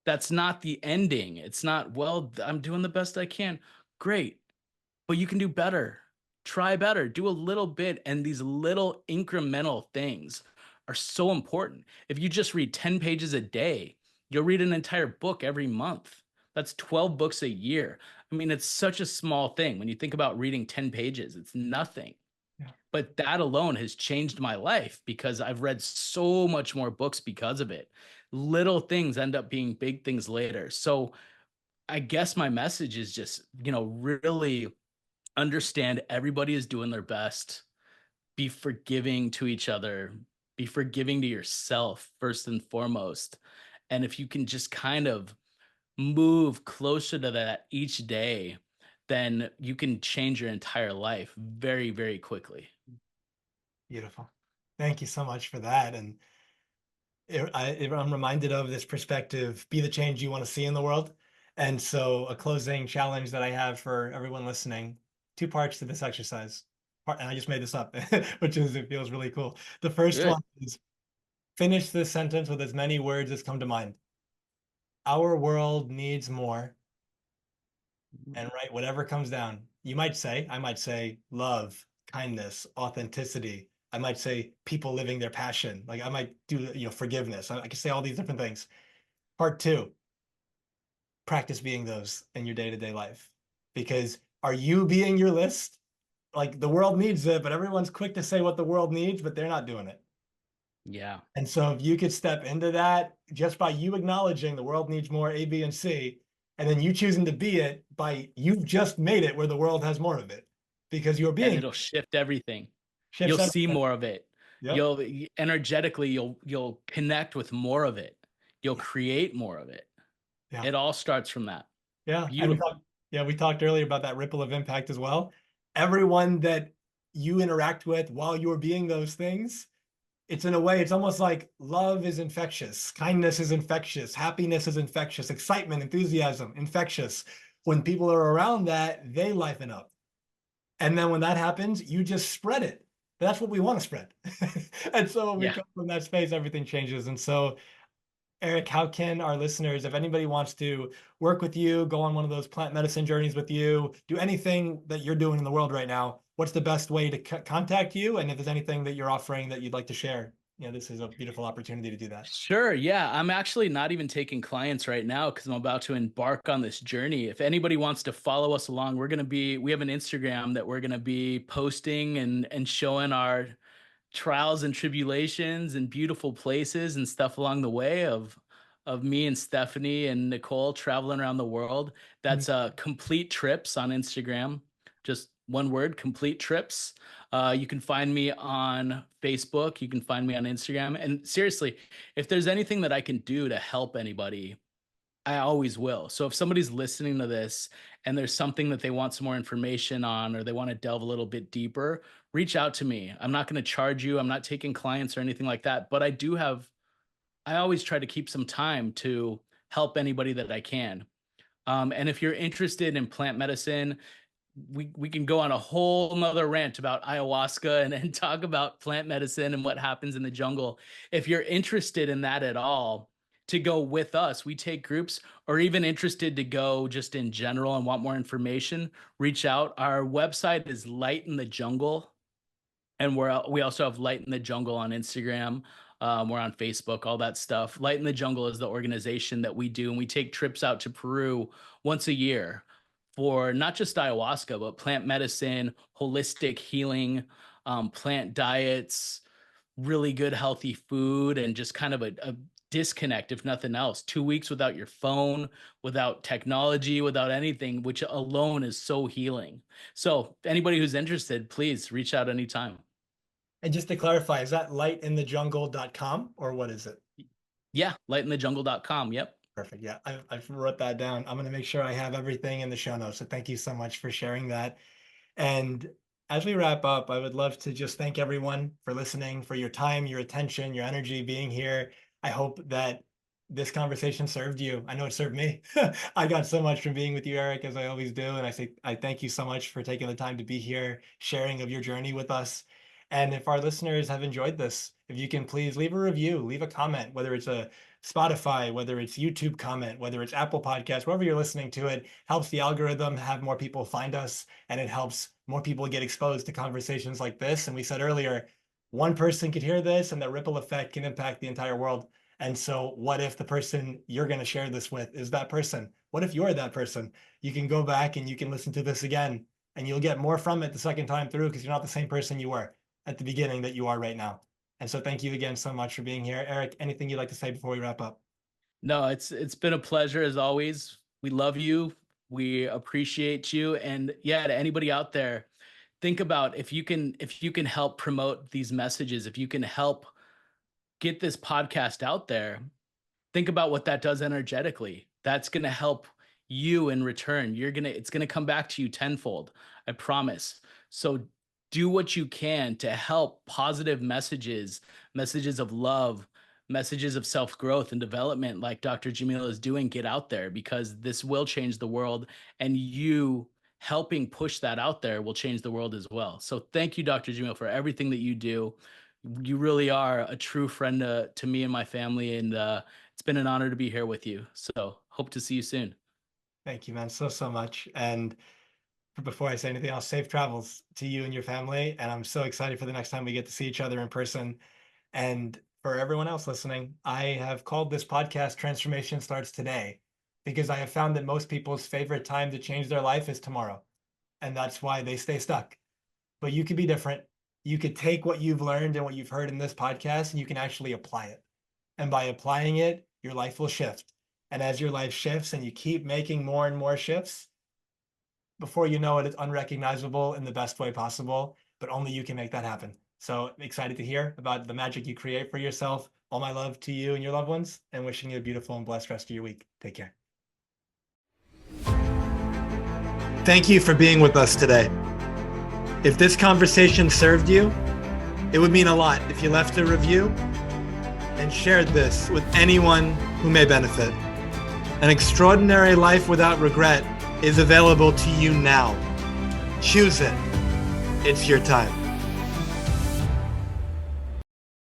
S2: That's not the ending. It's not, well, I'm doing the best I can. Great. But you can do better. Try better. Do a little bit. And these little incremental things are so important. If you just read 10 pages a day, you'll read an entire book every month. That's 12 books a year. I mean, it's such a small thing. When you think about reading 10 pages, it's nothing.
S1: Yeah.
S2: But that alone has changed my life because I've read so much more books because of it. Little things end up being big things later. So I guess my message is just, really understand everybody is doing their best. Be forgiving to each other. Be forgiving to yourself first and foremost. And if you can just kind of move closer to that each day, then you can change your entire life very, very quickly.
S1: Beautiful. Thank you so much for that. And I'm reminded of this perspective, be the change you want to see in the world. And so a closing challenge that I have for everyone listening, two parts to this exercise. And I just made this up, which is, it feels really cool. The first
S2: Good.
S1: one is finish this sentence with as many words as come to mind. our world needs more. And right, whatever comes down, I might say love, kindness, authenticity. I might say people living their passion. Like I might do, forgiveness. I can say all these different things. Part two, practice being those in your day-to-day life. Because are you being your list? Like the world needs it, but everyone's quick to say what the world needs, but they're not doing it.
S2: Yeah.
S1: And so if you could step into that just by you acknowledging the world needs more A, B, and C, and then you choosing to be it by you've just made it where the world has more of it because you're
S2: And
S1: being
S2: it'll shift everything.
S1: shifts
S2: You'll see
S1: everything.
S2: more of it.
S1: Yep.
S2: Energetically, you'll connect with more of it. You'll
S1: Yeah.
S2: create more of it.
S1: Yeah.
S2: It all starts from that.
S1: Yeah. And
S2: Beautiful.
S1: we talked earlier about that ripple of impact as well. Everyone that you interact with while you're being those things, it's in a way, it's almost like love is infectious, kindness is infectious, happiness is infectious, excitement, enthusiasm, infectious. When people are around that, they liven up. And then when that happens, you just spread it. That's what we want to spread. And so when we
S2: Yeah.
S1: come from that space, everything changes. And so, Aric, how can our listeners, if anybody wants to work with you, go on one of those plant medicine journeys with you, do anything that you're doing in the world right now, what's the best way to contact you? And if there's anything that you're offering that you'd like to share, this is a beautiful opportunity to do that.
S2: Sure. Yeah. I'm actually not even taking clients right now because I'm about to embark on this journey. If anybody wants to follow us along, we have an Instagram that we're going to be posting and showing our trials and tribulations and beautiful places and stuff along the way of me and Stephanie and Nicole traveling around the world.
S1: Mhm.
S2: That's complete trips on Instagram. Just one word, complete trips. You can find me on Facebook. You can find me on Instagram. And seriously, if there's anything that I can do to help anybody, I always will. So if somebody's listening to this and there's something that they want some more information on or they want to delve a little bit deeper, reach out to me. I'm not going to charge you. I'm not taking clients or anything like that, but I always try to keep some time to help anybody that I can. And if you're interested in plant medicine, we can go on a whole nother rant about ayahuasca and talk about plant medicine and what happens in the jungle. If you're interested in that at all, to go with us, we take groups, or even interested to go just in general and want more information, reach out. Our website is Light in the Jungle, and we also have Light in the Jungle on Instagram. We're on Facebook, all that stuff. Light in the Jungle is the organization that we do, and we take trips out to Peru once a year for not just ayahuasca, but plant medicine, holistic healing, plant diets, really good healthy food, and just kind of a disconnect, if nothing else. 2 weeks without your phone, without technology, without anything, which alone is so healing. So anybody who's interested, please reach out anytime.
S1: And just to clarify, is that lightinthejungle.com or what is it?
S2: Yeah, lightinthejungle.com. Yep.
S1: Perfect. Yeah, I wrote that down. I'm going to make sure I have everything in the show notes. So thank you so much for sharing that. And as we wrap up, I would love to just thank everyone for listening, for your time, your attention, your energy, being here. I hope that this conversation served you. I know it served me. I got so much from being with you, Aric, as I always do. And I thank you so much for taking the time to be here, sharing of your journey with us. And if our listeners have enjoyed this, if you can please leave a review, leave a comment, whether it's a Spotify, whether it's YouTube comment, whether it's Apple Podcast, wherever you're listening to it, helps the algorithm have more people find us, and it helps more people get exposed to conversations like this. And we said earlier, one person could hear this and the ripple effect can impact the entire world. And so what if the person you're going to share this with is that person? What if you're that person? You can go back and you can listen to this again and you'll get more from it the second time through because you're not the same person you were at the beginning that you are right now. And so thank you again so much for being here. Aric, anything you'd like to say before we wrap up?
S2: No, it's been a pleasure as always. We love you. We appreciate you. And yeah, to anybody out there, think about if you can help promote these messages, if you can help get this podcast out there, think about what that does energetically. That's going to help you in return. It's going to come back to you tenfold. I promise. So do what you can to help positive messages, messages of love, messages of self-growth and development like Dr. Jamil is doing, get out there, because this will change the world, and you helping push that out there will change the world as well. So thank you, Dr. Jamil, for everything that you do. You really are a true friend to me and my family, and It's been an honor to be here with you. So hope to see you soon.
S1: Thank you, man, so much. And before I say anything else, safe travels to you and your family. And I'm so excited for the next time we get to see each other in person. And for everyone else listening, I have called this podcast Transformation Starts Today because I have found that most people's favorite time to change their life is tomorrow. And that's why they stay stuck. But you could be different. You could take what you've learned and what you've heard in this podcast and you can actually apply it. And by applying it, your life will shift. And as your life shifts and you keep making more and more shifts, before you know it, it's unrecognizable in the best way possible, but only you can make that happen. So excited to hear about the magic you create for yourself. All my love to you and your loved ones, and wishing you a beautiful and blessed rest of your week. Take care. Thank you for being with us today. If this conversation served you, it would mean a lot if you left a review and shared this with anyone who may benefit. An extraordinary life without regret is available to you now. Choose it. It's your time.